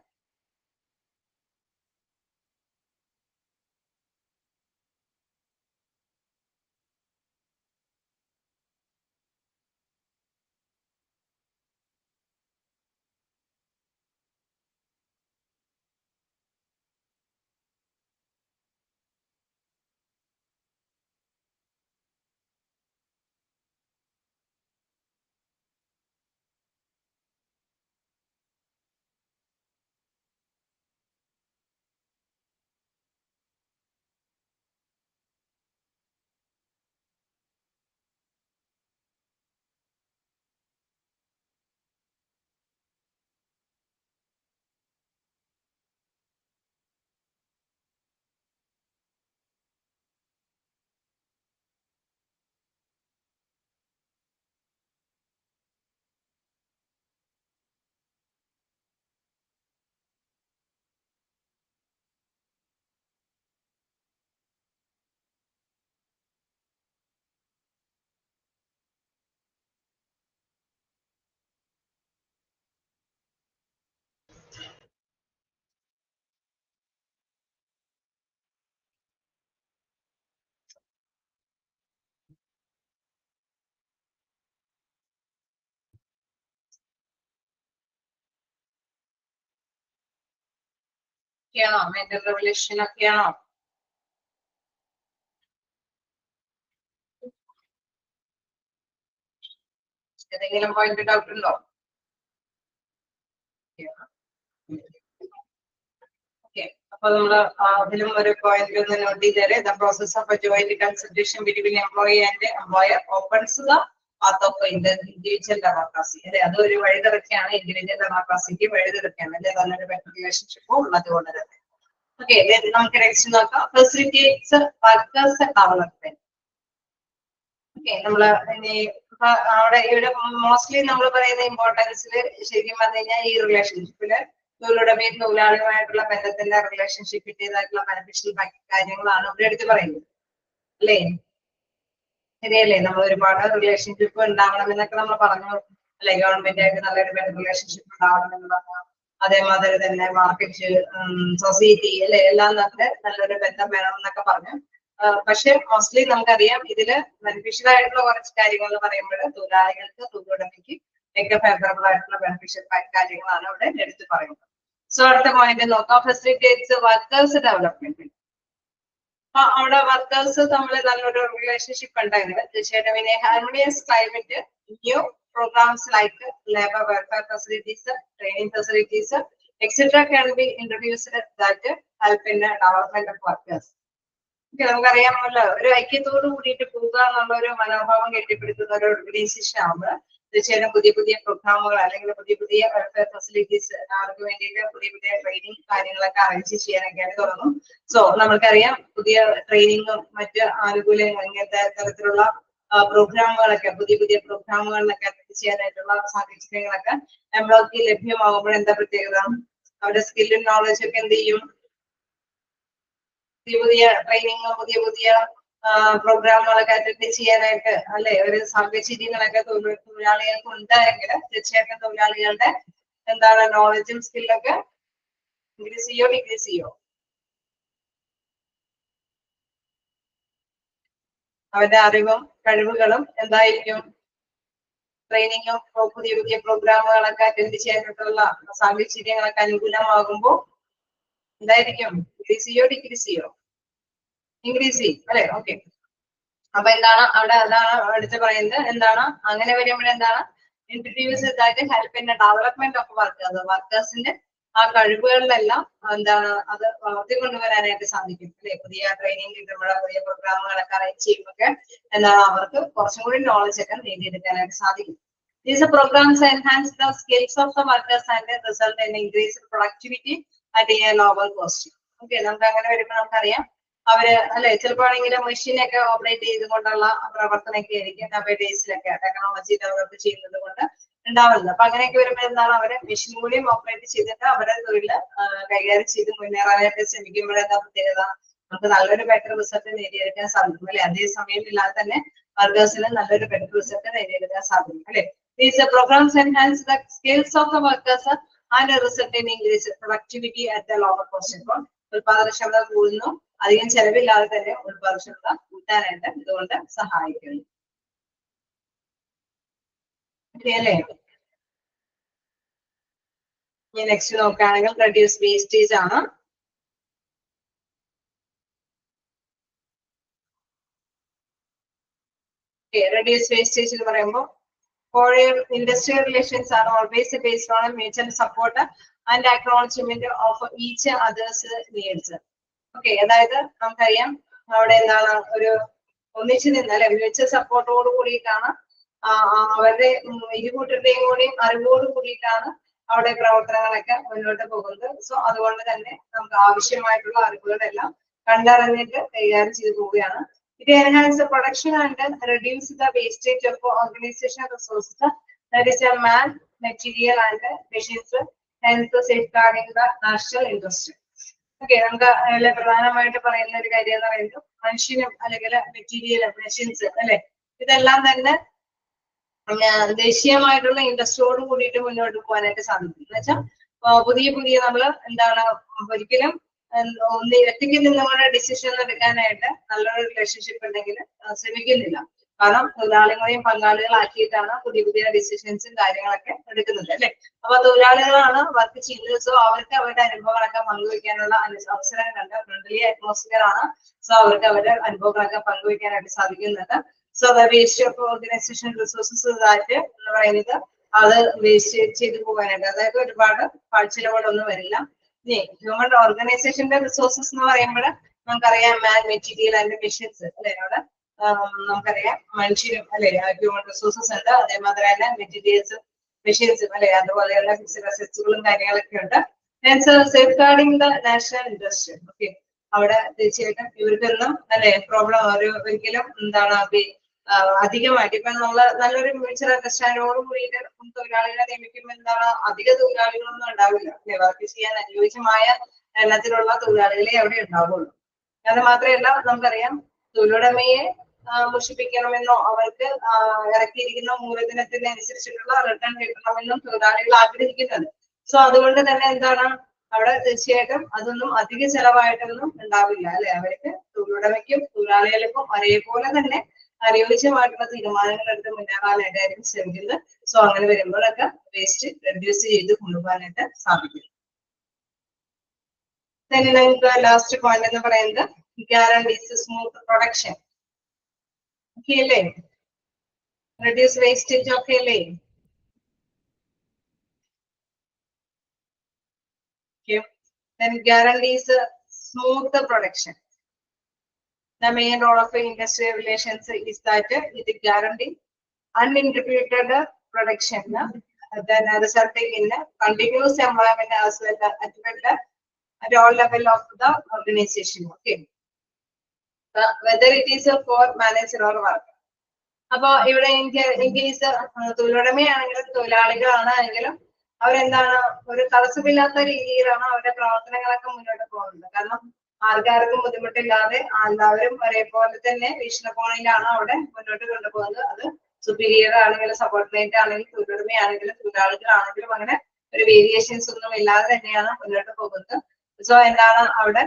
ഒക്കെയാണോ? മെന്റൽ റവല്യൂഷൻ ഒക്കെയാണോ? ഏതെങ്കിലും പോയിന്റ് ഡൗട്ട് ഉണ്ടോ? ഓക്കെ, അപ്പൊ നമ്മള് അതിലും ഒരു പോയിന്റ് ഒന്ന് നോട്ട് ചെയ്തേരെ. The process of joint consultation between employee and employer opens the path of individual democracy അല്ലെ. അതൊരു വഴിതിറക്കാണ്, ഇൻഡിവിജ്വൽ ഡെമോക്രസിക്ക് വഴിതിറക്കാണ് അല്ലെ, നല്ലൊരു ബെറ്റർ റിലേഷൻഷിപ്പ് ഉള്ളത് കൊണ്ട് തന്നെ. ഓക്കെ, നമുക്ക് നെക്സ്റ്റ് നോക്കാം. Facilitates workers development. ഓക്കെ, നമ്മള് ഇനി അവിടെ ഇവിടെ മോസ്റ്റ്ലി നമ്മൾ പറയുന്ന ഇമ്പോർട്ടൻസിൽ ശരിക്കും പറഞ്ഞു കഴിഞ്ഞാൽ ഈ റിലേഷൻഷിപ്പില് തൊഴിലുടമയും തൊഴിലാളിയുമായിട്ടുള്ള ബന്ധത്തിന്റെ റിലേഷൻഷിപ്പിന്റേതായിട്ടുള്ള ബെനിഫിഷ്യൽ കാര്യങ്ങളാണ് ഇവിടെ എടുത്ത് പറയുന്നത് അല്ലേ. ശരിയല്ലേ, നമ്മൾ ഒരുപാട് റിലേഷൻഷിപ്പ് ഉണ്ടാവണം എന്നൊക്കെ നമ്മൾ പറഞ്ഞു അല്ലെ. ഗവൺമെന്റ് ആയിട്ട് നല്ലൊരു റിലേഷൻഷിപ്പ് ഉണ്ടാവണം എന്ന് പറഞ്ഞു. അതേമാതിരി തന്നെ മാർക്കറ്റ്, സൊസൈറ്റി അല്ലെ, എല്ലാം തന്നെ നല്ലൊരു ബന്ധം വേണം എന്നൊക്കെ പറഞ്ഞു. പക്ഷെ മോസ്റ്റ്ലി നമുക്കറിയാം ഇതില് ബെനിഫിഷ്യൽ ആയിട്ടുള്ള കുറച്ച് കാര്യങ്ങൾ എന്ന് പറയുമ്പോൾ തൊഴിലാളികൾക്ക് തൊഴിലുടമയ്ക്ക് ഒക്കെ ഫേവറബിൾ ആയിട്ടുള്ള ബെനിഫിഷ്യൽ കാര്യങ്ങളാണ് ഇവിടെ എടുത്ത് പറയുന്നത്. സോ അടുത്ത പോയിന്റ് നോക്കാം. Facilitates workers development. അപ്പൊ അവിടെ വർക്കേഴ്സ് തമ്മിൽ നല്ലൊരു റിലേഷൻഷിപ്പ് ഉണ്ടായിരുന്നു. തീർച്ചയായിട്ടും ഇനി harmonious climate, new programs like labour welfare facilities, training facilities etcetera can be introduced that help in development of workers. നമുക്കറിയാമല്ലോ, ഒരു ഐക്യത്തോട് കൂടിയിട്ട് പോവുക എന്നുള്ള ഒരു മനോഭാവം കെട്ടിപ്പടുത്തുന്ന ഒരു ഓർഗനൈസേഷൻ ആവുമ്പോൾ തീർച്ചയായിട്ടും പുതിയ പുതിയ പ്രോഗ്രാമുകൾ അല്ലെങ്കിൽ പുതിയ പുതിയ വെൽഫെയർ ഫെസിലിറ്റീസ് അവർക്ക് വേണ്ടിയിട്ട് പുതിയ പുതിയ ട്രെയിനിങ് കാര്യങ്ങളൊക്കെ അറേഞ്ച് ചെയ്യാനൊക്കെയായിട്ട് തുടങ്ങും. സോ നമ്മൾക്കറിയാം പുതിയ ട്രെയിനിങ്ങും മറ്റ് ആനുകൂല്യങ്ങൾ ഇങ്ങനത്തെ തരത്തിലുള്ള പ്രോഗ്രാമുകളൊക്കെ പുതിയ പുതിയ പ്രോഗ്രാമുകളിലൊക്കെ അറ്റൻഡ് ചെയ്യാനായിട്ടുള്ള സാഹചര്യങ്ങളൊക്കെ നമ്മൾക്ക് ലഭ്യമാകുമ്പോൾ എന്താ പ്രത്യേകത, അവരുടെ സ്കില്ലും നോളജും ഒക്കെ എന്ത് ചെയ്യും, പുതിയ പുതിയ ട്രെയിനിങ്ങും പുതിയ പുതിയ പ്രോഗ്രാമുകളൊക്കെ അറ്റൻഡ് ചെയ്യാനായിട്ട് അല്ലെ ഒരു സാഹചര്യങ്ങളൊക്കെ തൊഴിലാളികൾക്ക് ഉണ്ടായെങ്കിൽ തീർച്ചയായിട്ടും തൊഴിലാളികളുടെ എന്താണ് നോളജും സ്കില്ലൊക്കെ ഇൻക്രീസ് ചെയ്യോ ഡിക്രീസ് ചെയ്യോ, അവരുടെ അറിവും കഴിവുകളും എന്തായിരിക്കും, ട്രെയിനിങ്ങും പുതിയ പുതിയ പ്രോഗ്രാമുകളൊക്കെ അറ്റൻഡ് ചെയ്യാനായിട്ടുള്ള സാഹചര്യങ്ങളൊക്കെ അനുകൂലമാകുമ്പോൾ എന്തായിരിക്കും, ഇൻക്രീസ് ചെയ്യോ ഡിക്രീസ് ചെയ്യോ, ഇൻക്രീസ് ചെയ്യും അല്ലെ. ഓക്കെ, അപ്പൊ എന്താണ് അവിടെ അതാണ് എടുത്ത് പറയുന്നത്. എന്താണ് അങ്ങനെ വരുമ്പോഴെന്താണ് introduce that help in development of workers. വർക്കേഴ്സിന്റെ ആ കഴിവുകളിലെല്ലാം എന്താണ് അത് വളർത്തിക്കൊണ്ടുവരാനായിട്ട് സാധിക്കും അല്ലെ. പുതിയ ട്രെയിനിങ് കിട്ടുമ്പോൾ പുതിയ പ്രോഗ്രാമുകളൊക്കെ അറേഞ്ച് ചെയ്യുമ്പോൾ എന്താണ് അവർക്ക് കുറച്ചും കൂടി നോളജ് ഒക്കെ നേടിയെടുക്കാനായിട്ട് സാധിക്കും. These programs enhance the skills of the workers and result in increased productivity at a lower cost. Okay, നമുക്ക് അങ്ങനെ വരുമ്പോൾ നമുക്കറിയാം അവര് അല്ലെ ചിലപ്പോഴെങ്കിലും മെഷീനൊക്കെ ഓപ്പറേറ്റ് ചെയ്തുകൊണ്ടുള്ള പ്രവർത്തനമൊക്കെ ആയിരിക്കും ഡേയ്സിലൊക്കെ ടെക്നോളജി ഡെവലപ്പ് ചെയ്യുന്നത് കൊണ്ട് ഉണ്ടാവുന്നത്. അപ്പൊ അങ്ങനെയൊക്കെ വരുമ്പോൾ എന്താണ് അവര് മെഷീൻ കൂടിയും ഓപ്പറേറ്റ് ചെയ്തിട്ട് അവരുടെ തൊഴില് കൈകാര്യം ചെയ്ത് മുന്നേറാനായിട്ട് ശ്രമിക്കുമ്പോഴെന്താ പ്രത്യേകത, നമുക്ക് നല്ലൊരു ബെറ്റർ റിസൾട്ട് നേടിയെടുക്കാൻ സാധിക്കും അല്ലെ. അതേ സമയം ഇല്ലാതെ തന്നെ വർക്കേഴ്സിന് നല്ലൊരു ബെറ്റർ റിസൾട്ട് നേടിയെടുക്കാൻ സാധിക്കും അല്ലെ. These programs enhance the skills of the workers and result in increased productivity at the lower cost. ഇപ്പോൾ ഉൽപാദനക്ഷമത കൂടുന്നു, അധികം ചെലവില്ലാതെ തന്നെ ഉൽപാദനക്ഷമത കൂട്ടാനായിട്ട് ഇതുകൊണ്ട് സഹായിക്കുന്നു. അല്ലേ, ഇനി നെക്സ്റ്റ് നോക്കുകയാണെങ്കിൽ റെഡ്യൂസ് വേസ്റ്റേജ് ആണ്. റെഡ്യൂസ് വേസ്റ്റേജ് എന്ന് പറയുമ്പോൾ industrial relations are always based on mutual support and acknowledgement of each other's needs. Okay, അതായത് നമുക്കറിയാം അവിടെ എന്താണ് ഒരു ഒന്നിച്ചു നിന്ന് അല്ലെ മ്യൂച്വൽ സപ്പോർട്ടോട് കൂടിയിട്ടാണ് അവരുടെ ഇരുകൂട്ടരുടെയും കൂടി അറിവോട് കൂടിയിട്ടാണ് അവിടെ പ്രവർത്തനങ്ങളൊക്കെ മുന്നോട്ട് പോകുന്നത്. സോ അതുകൊണ്ട് തന്നെ നമുക്ക് ആവശ്യമായിട്ടുള്ള അറിവുകളെല്ലാം കണ്ടറിഞ്ഞിട്ട് കൈകാര്യം ചെയ്തു പോവുകയാണ്. It enhances the production and reduce the wastage of organizational resources, that is a man, material and machines, hence safeguarding the national interest. Okay, നമുക്ക് അതിലെ പ്രധാനമായിട്ട് പറയുന്ന ഒരു കാര്യം എന്ന് പറയുന്നത് മനുഷ്യനും അല്ലെങ്കിൽ മെറ്റീരിയലും മെഷീൻസ് അല്ലെ ഇതെല്ലാം തന്നെ ദേശീയമായിട്ടുള്ള ഇൻട്രസ്റ്റോട് കൂടിയിട്ട് മുന്നോട്ട് പോകാനായിട്ട് സാധിക്കും. എന്ന് വെച്ചാൽ പുതിയ പുതിയ നമ്മള് എന്താണ് ഒരിക്കലും ഒറ്റയ്ക്ക് നിന്നുകൊണ്ട് ഡിസിഷൻ എടുക്കാനായിട്ട് നല്ലൊരു റിലേഷൻഷിപ്പ് ഉണ്ടെങ്കിൽ ശ്രമിക്കുന്നില്ല. കാരണം തൊഴിലാളികളെയും പങ്കാളികളാക്കിയിട്ടാണ് പുതിയ പുതിയ ഡിസിഷൻസും കാര്യങ്ങളൊക്കെ എടുക്കുന്നത് അല്ലെ. അപ്പൊ തൊഴിലാളികളാണ് വർക്ക് ചെയ്യുന്നത്. സോ അവർക്ക് അവരുടെ അനുഭവങ്ങളൊക്കെ പങ്കുവെക്കാനുള്ള അവസരങ്ങളുണ്ട്. ഫ്രണ്ട്ലി അറ്റ്മോസ്ഫിയർ ആണ്. സോ അവർക്ക് അവരുടെ അനുഭവങ്ങളൊക്കെ പങ്കുവെക്കാനായിട്ട് സാധിക്കുന്നുണ്ട്. So the waste of organisation resources എന്ന് പറയുന്നത് അത് വേസ്റ്റ് ചെയ്തു പോകാനായിട്ട്, അതായത് ഒരുപാട് പാഴ്ചിലവുകളൊന്നും വരില്ല. ഇനി ഹ്യൂമൻ ഓർഗനൈസേഷന്റെ റിസോഴ്സസ് എന്ന് പറയുമ്പോൾ നമുക്കറിയാം മാൻ, മെറ്റീരിയൽ ആൻഡ് മെഷീൻസ് അല്ലെ. അവിടെ നമുക്കറിയാം മനുഷ്യരും അല്ലെ ഹ്യൂമൻ റിസോഴ്സസ് ഉണ്ട്, അതേമാതിരി തന്നെ മെറ്റീരിയൽസും മെഷീൻസും അല്ലെ അതുപോലെയുള്ള ഫിസിക്കൽ അസറ്റ്സുകളും കാര്യങ്ങളൊക്കെ ഉണ്ട്. Safe guarding the national interest. Okay, അവിടെ തീർച്ചയായിട്ടും ഇവർക്കൊന്നും അല്ലെ പ്രോബ്ലം ഒരിക്കലും എന്താണ് അധികമായിട്ട് ഇപ്പൊ നമ്മള് നല്ലൊരു മ്യൂച്വൽ അണ്ടർസ്റ്റാൻഡിങ്ങോട് കൂടിയിട്ട് തൊഴിലാളികളെ നിയമിക്കുമ്പോൾ എന്താണ് അധിക തൊഴിലാളികളൊന്നും ഉണ്ടാവില്ല അല്ലെ, വർക്ക് ചെയ്യാൻ അനുയോജ്യമായ എണ്ണത്തിലുള്ള തൊഴിലാളികളെ അവിടെ ഉണ്ടാവുള്ളൂ. അത് മാത്രമല്ല നമുക്കറിയാം തൊഴിലുടമയെ മുഷിപ്പിക്കണമെന്നോ അവർക്ക് ഇറക്കിയിരിക്കുന്ന മൂലധനത്തിന് അനുസരിച്ചിട്ടുള്ള റിട്ടേൺ കിട്ടണമെന്നും തൊഴിലാളികൾ ആഗ്രഹിക്കുന്നത്. സോ അതുകൊണ്ട് തന്നെ എന്താണ് അവിടെ തീർച്ചയായിട്ടും അതൊന്നും അധിക ചെലവായിട്ടൊന്നും ഉണ്ടാവില്ല അല്ലെ, അവർക്ക് തൊഴിലുടമയ്ക്കും തൊഴിലാളികൾക്കും ഒരേപോലെ തന്നെ അനുയോജ്യമായിട്ടുള്ള തീരുമാനങ്ങൾ എടുത്ത് മുന്നേറാനായിട്ടായിരിക്കും ശ്രമിക്കുന്നത്. സോ അങ്ങനെ വരുമ്പോഴൊക്കെ വേസ്റ്റ് റെഡ്യൂസ് ചെയ്ത് കൊണ്ടുപോകാനായിട്ട് സാധിക്കും. തന്നെ നമുക്ക് ലാസ്റ്റ് പോയിന്റ് എന്ന് പറയുന്നത് ഗ്യാരണ്ടീസ് സ്മൂത്ത് പ്രൊഡക്ഷൻ. ഓക്കെ അല്ലേ, റെഡ്യൂസ് വേസ്റ്റേജ് ഒക്കെ അല്ലേ. Then guarantees smooth production. The main role of industrial relations is that it guarantees uninterrupted production, then resulting in continuous employment as well at all level of the organization. Okay, whether it is for manager or worker. അപ്പൊ ഇവിടെ in case തൊഴിലുടമയാണെങ്കിലും തൊഴിലാളികളാണെങ്കിലും അവരെന്താണ് ഒരു തടസ്സമില്ലാത്ത രീതിയിലാണ് അവരുടെ പ്രവർത്തനങ്ങളൊക്കെ മുന്നോട്ട് പോകുന്നത്. കാരണം ആൾക്കാർക്കും ബുദ്ധിമുട്ടില്ലാതെ എല്ലാവരും ഒരേപോലെ തന്നെ വീക്ഷണകോണിലാണ് അവിടെ മുന്നോട്ട് കൊണ്ടുപോകുന്നത്. അത് സുപ്പീരിയർ ആണെങ്കിലും സബോർഡിനേറ്റ് ആണെങ്കിലും തൊഴിലുടമയാണെങ്കിലും തൊഴിലാളികളാണെങ്കിലും അങ്ങനെ ഒരു വേരിയേഷൻസ് ഒന്നും ഇല്ലാതെ തന്നെയാണ് മുന്നോട്ട് പോകുന്നത്. സോ എന്താണ് അവിടെ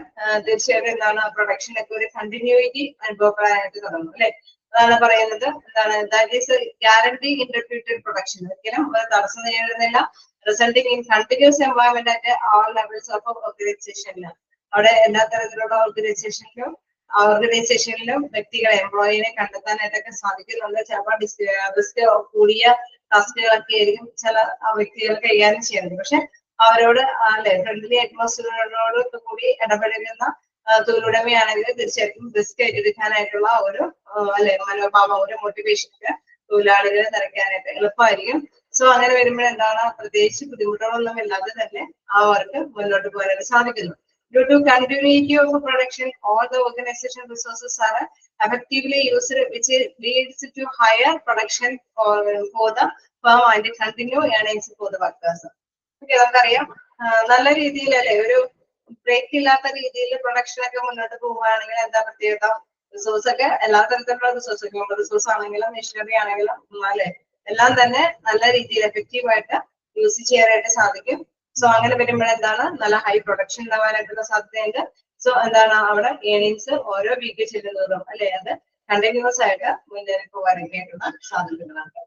തീർച്ചയായിട്ടും എന്താണ് പ്രൊഡക്ഷൻ ഒക്കെ ഒരു കണ്ടിന്യൂറ്റി അനുഭവപ്പെടാനായിട്ട് തുടങ്ങും അല്ലെ. അതാണ് പറയുന്നത് എന്താണ് that is guarantee interpreted production. ഒരിക്കലും തടസ്സം നേരിടുന്നില്ല. Resulting in continuous employment at all levels of ഓർഗനൈസേഷനിൽ. അവിടെ എല്ലാ തരത്തിലുള്ള ഓർഗനൈസേഷനിലും വ്യക്തികളെ എംപ്ലോയിനെ കണ്ടെത്താനായിട്ടൊക്കെ സാധിക്കുന്നുണ്ട്. ചിലപ്പോൾ റിസ്ക് കൂടിയ ടാസ്കുകളൊക്കെ ആയിരിക്കും ചില വ്യക്തികൾ കൈകാര്യം ചെയ്യുന്നത്. പക്ഷെ അവരോട് അല്ലെ ഫ്രണ്ട്ലി അറ്റ്മോസ്ഫിയറിനോട് കൂടി ഇടപഴകുന്ന തൊഴിലുടമയാണെങ്കിൽ തീർച്ചയായിട്ടും റിസ്ക് എടുക്കാനായിട്ടുള്ള ഒരു അല്ലെ മനോഭാവം, ഒരു മോട്ടിവേഷനൊക്കെ തൊഴിലാളികളെ നിറയ്ക്കാനായിട്ട് എളുപ്പമായിരിക്കും. സോ അങ്ങനെ വരുമ്പോൾ എന്താണ് പ്രത്യേകിച്ച് ബുദ്ധിമുട്ടുകളൊന്നും ഇല്ലാതെ തന്നെ അവർക്ക് മുന്നോട്ട് പോകാനായിട്ട് സാധിക്കുന്നു. Due to continuity of production, all the organization resources are effectively used, which leads to higher production for the firm and continue earnings for the workers. Okay, നമുക്കറിയാം നല്ല രീതിയിൽ അല്ലെ ഒരു ബ്രേക്ക് ഇല്ലാത്ത രീതിയിൽ പ്രൊഡക്ഷൻ ഒക്കെ മുന്നോട്ട് പോവുകയാണെങ്കിൽ എന്താ പ്രത്യേകത, റിസോഴ്സ് ഒക്കെ എല്ലാ തരത്തിലുള്ള റിസോഴ്സ് ആണെങ്കിലും മെഷീനറി ആണെങ്കിലും അല്ലെ എല്ലാം തന്നെ നല്ല രീതിയിൽ എഫക്റ്റീവായിട്ട് യൂസ് ചെയ്യാനായിട്ട് സാധിക്കും. സോ അങ്ങനെ വരുമ്പോൾ എന്താണ് നല്ല ഹൈ പ്രൊഡക്ഷൻ ഉണ്ടാവാനായിട്ടുള്ള സാധ്യതയുണ്ട്. സോ എന്താണ് അവിടെ ഏണിങ്സ് ഓരോ വീക്ക് ചെല്ലുന്നതും അല്ലെ അത് കണ്ടിന്യൂസ് ആയിട്ട് മുന്നേറി പോകാനായിട്ടുള്ള സാധ്യതകളുണ്ട്.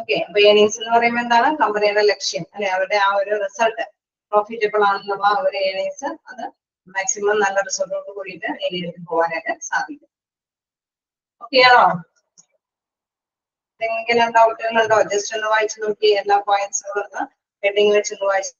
ഓക്കെ, അപ്പൊ ഏണിങ്സ് എന്ന് പറയുമ്പോൾ എന്താണ് കമ്പനിയുടെ ലക്ഷ്യം അല്ലെ, അവരുടെ ആ ഒരു റിസൾട്ട് പ്രോഫിറ്റബിൾ ആണെന്നുള്ള ആ ഒരു ഏണിങ്സ് അത് മാക്സിമം നല്ല റിസൾട്ടോട് കൂടിയിട്ട് നേടിയെടുത്ത് പോകാനായിട്ട് സാധിക്കും. ഓക്കെ ആണോ? എന്തെങ്കിലും ഡൗട്ടുകളുണ്ടോ? ജസ്റ്റ് ഒന്ന് വായിച്ചു നോക്കി എല്ലാ പോയിന്റ്സുകളും ഒന്ന് ഹെഡിങ് വെച്ചൊന്ന് വായിച്ചു.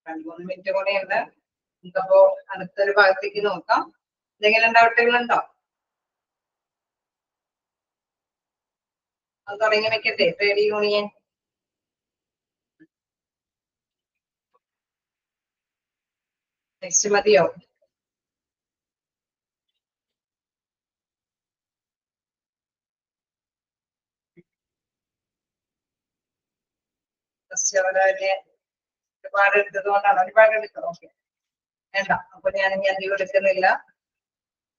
2-3 മിനിറ്റ് കൂടെ ഉണ്ട്. നമുക്കപ്പോ അടുത്തൊരു ഭാഗത്തേക്ക് നോക്കാം. എന്തെങ്കിലും ഡൗട്ടുകളുണ്ടോ? അത് തുടങ്ങി വെക്കട്ടെ. ട്രേഡ് യൂണിയൻ നെക്സ്റ്റ് മതിയോ? ഒരുപാട് എടുത്തത് കൊണ്ടാണ്. ഒരുപാട് എടുത്തത്. ഓക്കെ, വേണ്ട. അപ്പൊ ഞാൻ അധികം എടുക്കുന്നില്ല.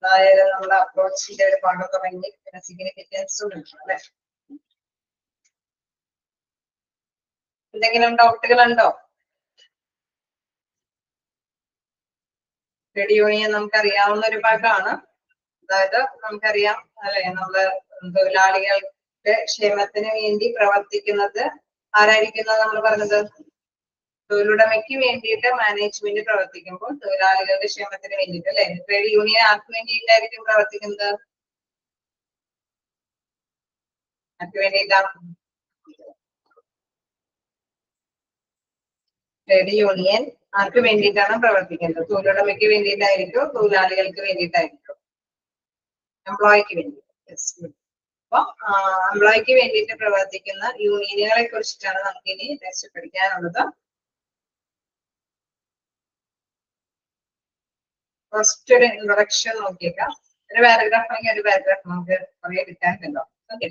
അതായത് നമ്മുടെ അപ്രോച്ചിന്റെ ഒരു ഭാഗം തുടങ്ങി പിന്നെ സിഗ്നിഫിക്കൻസും അല്ലെ. എന്തെങ്കിലും ഡൗട്ടുകളുണ്ടോ? ട്രേഡ് യൂണിയൻ നമുക്കറിയാവുന്ന ഒരു ഭാഗമാണ്. അതായത് നമുക്കറിയാം അല്ലെ, നമ്മള് തൊഴിലാളികളുടെ ക്ഷേമത്തിന് വേണ്ടി പ്രവർത്തിക്കുന്നത് ആരായിരിക്കുന്നത് നമ്മൾ പറഞ്ഞത്? തൊഴിലുടമയ്ക്ക് വേണ്ടിയിട്ട് മാനേജ്മെന്റ് പ്രവർത്തിക്കുമ്പോൾ തൊഴിലാളികളുടെ ക്ഷേമത്തിന് വേണ്ടിയിട്ട് അല്ലെ. ട്രേഡ് യൂണിയൻ ആർക്ക് വേണ്ടിയിട്ടായിരിക്കും പ്രവർത്തിക്കുന്നത്? ആർക്ക് വേണ്ടിയിട്ടാണ്? ട്രേഡ് യൂണിയൻ ആർക്ക് വേണ്ടിയിട്ടാണ് പ്രവർത്തിക്കുന്നത്? തൊഴിലുടമയ്ക്ക് വേണ്ടിയിട്ടായിരിക്കും, തൊഴിലാളികൾക്ക് വേണ്ടിയിട്ടായിരിക്കും? എംപ്ലോയിക്ക് വേണ്ടി. അപ്പൊ എംപ്ലോയിക്ക് വേണ്ടിയിട്ട് പ്രവർത്തിക്കുന്ന യൂണിയനുകളെ കുറിച്ചിട്ടാണ് നമുക്ക് ഇനി നെക്സ്റ്റ് പഠിക്കാനുള്ളത്. ഫസ്റ്റ് ഒരു ഇൻട്രൊഡക്ഷൻ നോക്കിയേക്കാം. ഒരു പാരഗ്രാഫ് ആണെങ്കിൽ ഒരു പാരഗ്രാഫ് നമുക്ക് കുറെ എടുക്കാനുണ്ടോ? ഓക്കെ,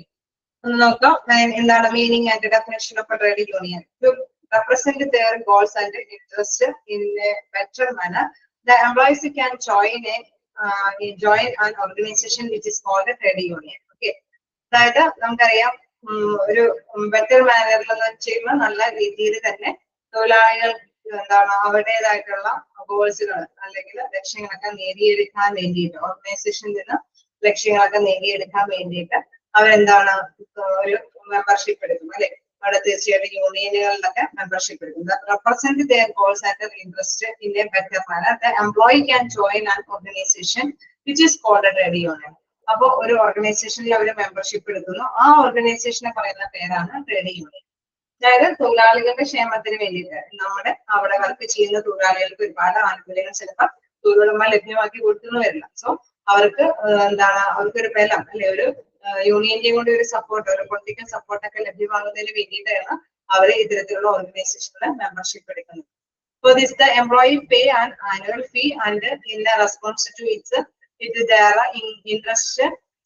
ഒന്ന് നോക്കാം. എന്താണ് meaning and definition of A trade union? To represent their goals and interests in a better manner, the employees can join an organization which is called a trade union. Okay, അതായത് നമുക്കറിയാം ഒരു better മാനറിൽ എന്ന് ചെയ്യുമ്പോൾ നല്ല രീതിയിൽ തന്നെ തൊഴിലാളികൾ എന്താണ് അവരുടേതായിട്ടുള്ള ഗോൾസുകൾ അല്ലെങ്കിൽ ലക്ഷ്യങ്ങളൊക്കെ നേടിയെടുക്കാൻ വേണ്ടിയിട്ട്, ഓർഗനൈസേഷനിൽ നിന്ന് ലക്ഷ്യങ്ങളൊക്കെ നേടിയെടുക്കാൻ വേണ്ടിയിട്ട് അവരെന്താണ് ഒരു മെമ്പർഷിപ്പ് എടുക്കും അല്ലെ. അവിടെ തീർച്ചയായിട്ടും യൂണിയനുകളിലൊക്കെ മെമ്പർഷിപ്പ് എടുക്കും. Represent their goals and their interest in a better manner, the employee can join an organization which is called a trade union. അപ്പൊ ഒരു ഓർഗനൈസേഷനിൽ അവർ മെമ്പർഷിപ്പ് എടുക്കുന്നു. ആ ഓർഗനൈസേഷനെ പറയുന്ന പേരാണ് ട്രേഡ് യൂണിയൻ. അതായത് തൊഴിലാളികളുടെ ക്ഷേമത്തിന് വേണ്ടിയിട്ട് നമ്മുടെ അവിടെ വർക്ക് ചെയ്യുന്ന തൊഴിലാളികൾക്ക് ഒരുപാട് ആനുകൂല്യങ്ങൾ ചിലപ്പോൾ തൊഴിലുടമ ലഭ്യമാക്കി കൊടുക്കുന്നു വരില്ല. സോ അവർക്ക് എന്താണ്, അവർക്കൊരു ബലം അല്ലെ, ഒരു യൂണിയന്റെ കൊണ്ട് ഒരു സപ്പോർട്ട്, ഒരു പൊളിറ്റിക്കൽ സപ്പോർട്ടൊക്കെ ലഭ്യമാകുന്നതിന് വേണ്ടിയിട്ടാണ് അവര് ഇത്തരത്തിലുള്ള ഓർഗനൈസേഷനിൽ മെമ്പർഷിപ്പ് എടുക്കുന്നത്. So this the employee pay an annual fee and in response to its their interest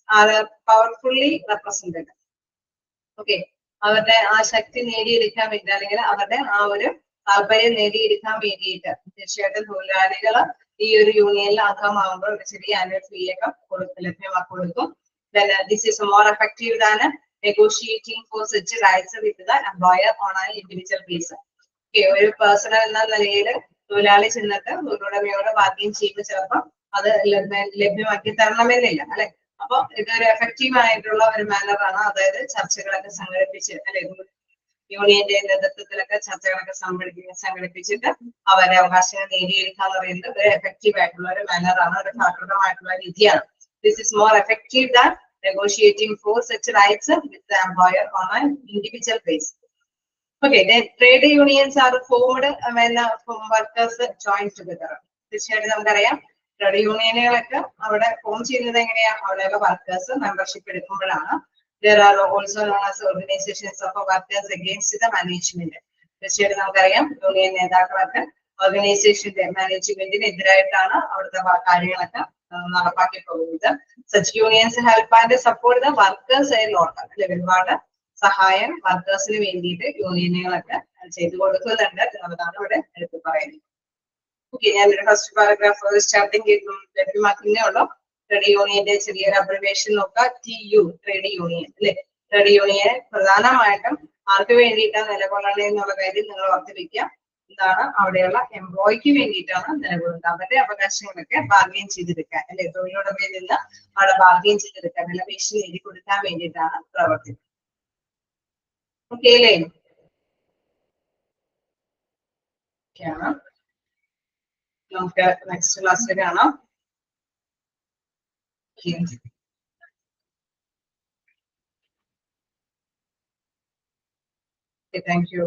are powerfully represented. Okay, അവരുടെ ആ ശക്തി നേടിയെടുക്കാൻ വേണ്ടി അല്ലെങ്കിൽ അവരുടെ ആ ഒരു താല്പര്യം നേടിയെടുക്കാൻ വേണ്ടിയിട്ട് തീർച്ചയായിട്ടും തൊഴിലാളികൾ ഈ ഒരു യൂണിയനിൽ അംഗമാകുമ്പോൾ ഒരു ചെറിയ ആനുവൽ ഫീ ഒക്കെ ലഭ്യമാക്കി കൊടുക്കും. Then this is more effective than negotiating for such rights with the employer on an individual basis. Okay, ഒരു പേഴ്സണൽ എന്ന നിലയിൽ തൊഴിലാളി ചെന്നിട്ട് തൊഴിലുടമയോട് ബാർഗെയിൻ ചെയ്യുമ്പോൾ ചിലപ്പോൾ അത് ലഭ്യമാക്കി തരണമെന്നില്ല അല്ലെ. അപ്പൊ ഇതൊരു എഫക്റ്റീവ് ആയിട്ടുള്ള ഒരു മാനറാണ്. അതായത് ചർച്ചകളൊക്കെ സംഘടിപ്പിച്ച് അല്ലെ, യൂണിയന്റെ നേതൃത്വത്തിലൊക്കെ ചർച്ചകളൊക്കെ സംഘടിപ്പിച്ചിട്ട് അവരുടെ അവകാശങ്ങൾ നേടിയെടുക്കുക എന്ന് പറയുന്നത് ഒരു എഫക്റ്റീവ് ആയിട്ടുള്ള ഒരു മാനറാണ്, ഒരു ഫലപ്രദമായിട്ടുള്ള രീതിയാണ്. This is more effective than negotiating for such rights with the employer on an individual basis. Okay, then trade unions are formed when workers join together. തീർച്ചയായിട്ടും നമുക്കറിയാം ട്രേഡ് യൂണിയനുകളൊക്കെ അവിടെ ഫോം ചെയ്യുന്നത് എങ്ങനെയാ, അവിടെയുള്ള വർക്കേഴ്സ് മെമ്പർഷിപ്പ് എടുക്കുമ്പോഴാണ്. There are also known as organizations of workers against the management. തീർച്ചയായിട്ടും നമുക്കറിയാം union നേതാക്കളൊക്കെ ഓർഗനൈസേഷന്റെ മാനേജ്മെന്റിന് എതിരായിട്ടാണ് അവിടുത്തെ കാര്യങ്ങളൊക്കെ നടപ്പാക്കി പോകുന്നത്. Such unions help and support the workers a lot. ഒരുപാട് സഹായം വർക്കേഴ്സിന് വേണ്ടിയിട്ട് യൂണിയനുകളൊക്കെ ചെയ്തു കൊടുക്കുന്നുണ്ട് എന്നുള്ളതാണ് ഇവിടെ എടുത്തു പറയുന്നത്. ഓക്കെ, ഞാനൊരു ഫസ്റ്റ് പാരഗ്രാഫ് സ്റ്റാർട്ടിങ് ലഭ്യമാക്കുന്നേ ഉള്ളൂ. ട്രേഡ് യൂണിയന്റെ ചെറിയൊരു അബ്രിവേഷൻ നോക്കാം. TU, ട്രേഡ് യൂണിയൻ അല്ലെ. ട്രേഡ് യൂണിയൻ പ്രധാനമായിട്ടും ആർക്ക് വേണ്ടിയിട്ടാണ് നിലകൊള്ളണേ എന്നുള്ള കാര്യം നിങ്ങൾ ഓർത്തിരിക്കുക. എന്താണ്, അവിടെയുള്ള എംപ്ലോയിക്ക് വേണ്ടിയിട്ടാണ് നിലകൊള്ളുന്നത്. അവരുടെ അവകാശങ്ങളൊക്കെ ബാർഗെയിൻ ചെയ്തെടുക്കാൻ അല്ലെ, തൊഴിലുടമയിൽ നിന്ന് അവിടെ ബാർഗെയിൻ ചെയ്തെടുക്കാൻ, വിലപേശ നേടി കൊടുക്കാൻ വേണ്ടിയിട്ടാണ് പ്രവർത്തിക്കുന്നത്. ഓക്കെ അല്ലേ? നമുക്ക് നെക്സ്റ്റ് ക്ലാസ്സിൽ കാണാം. Thank you.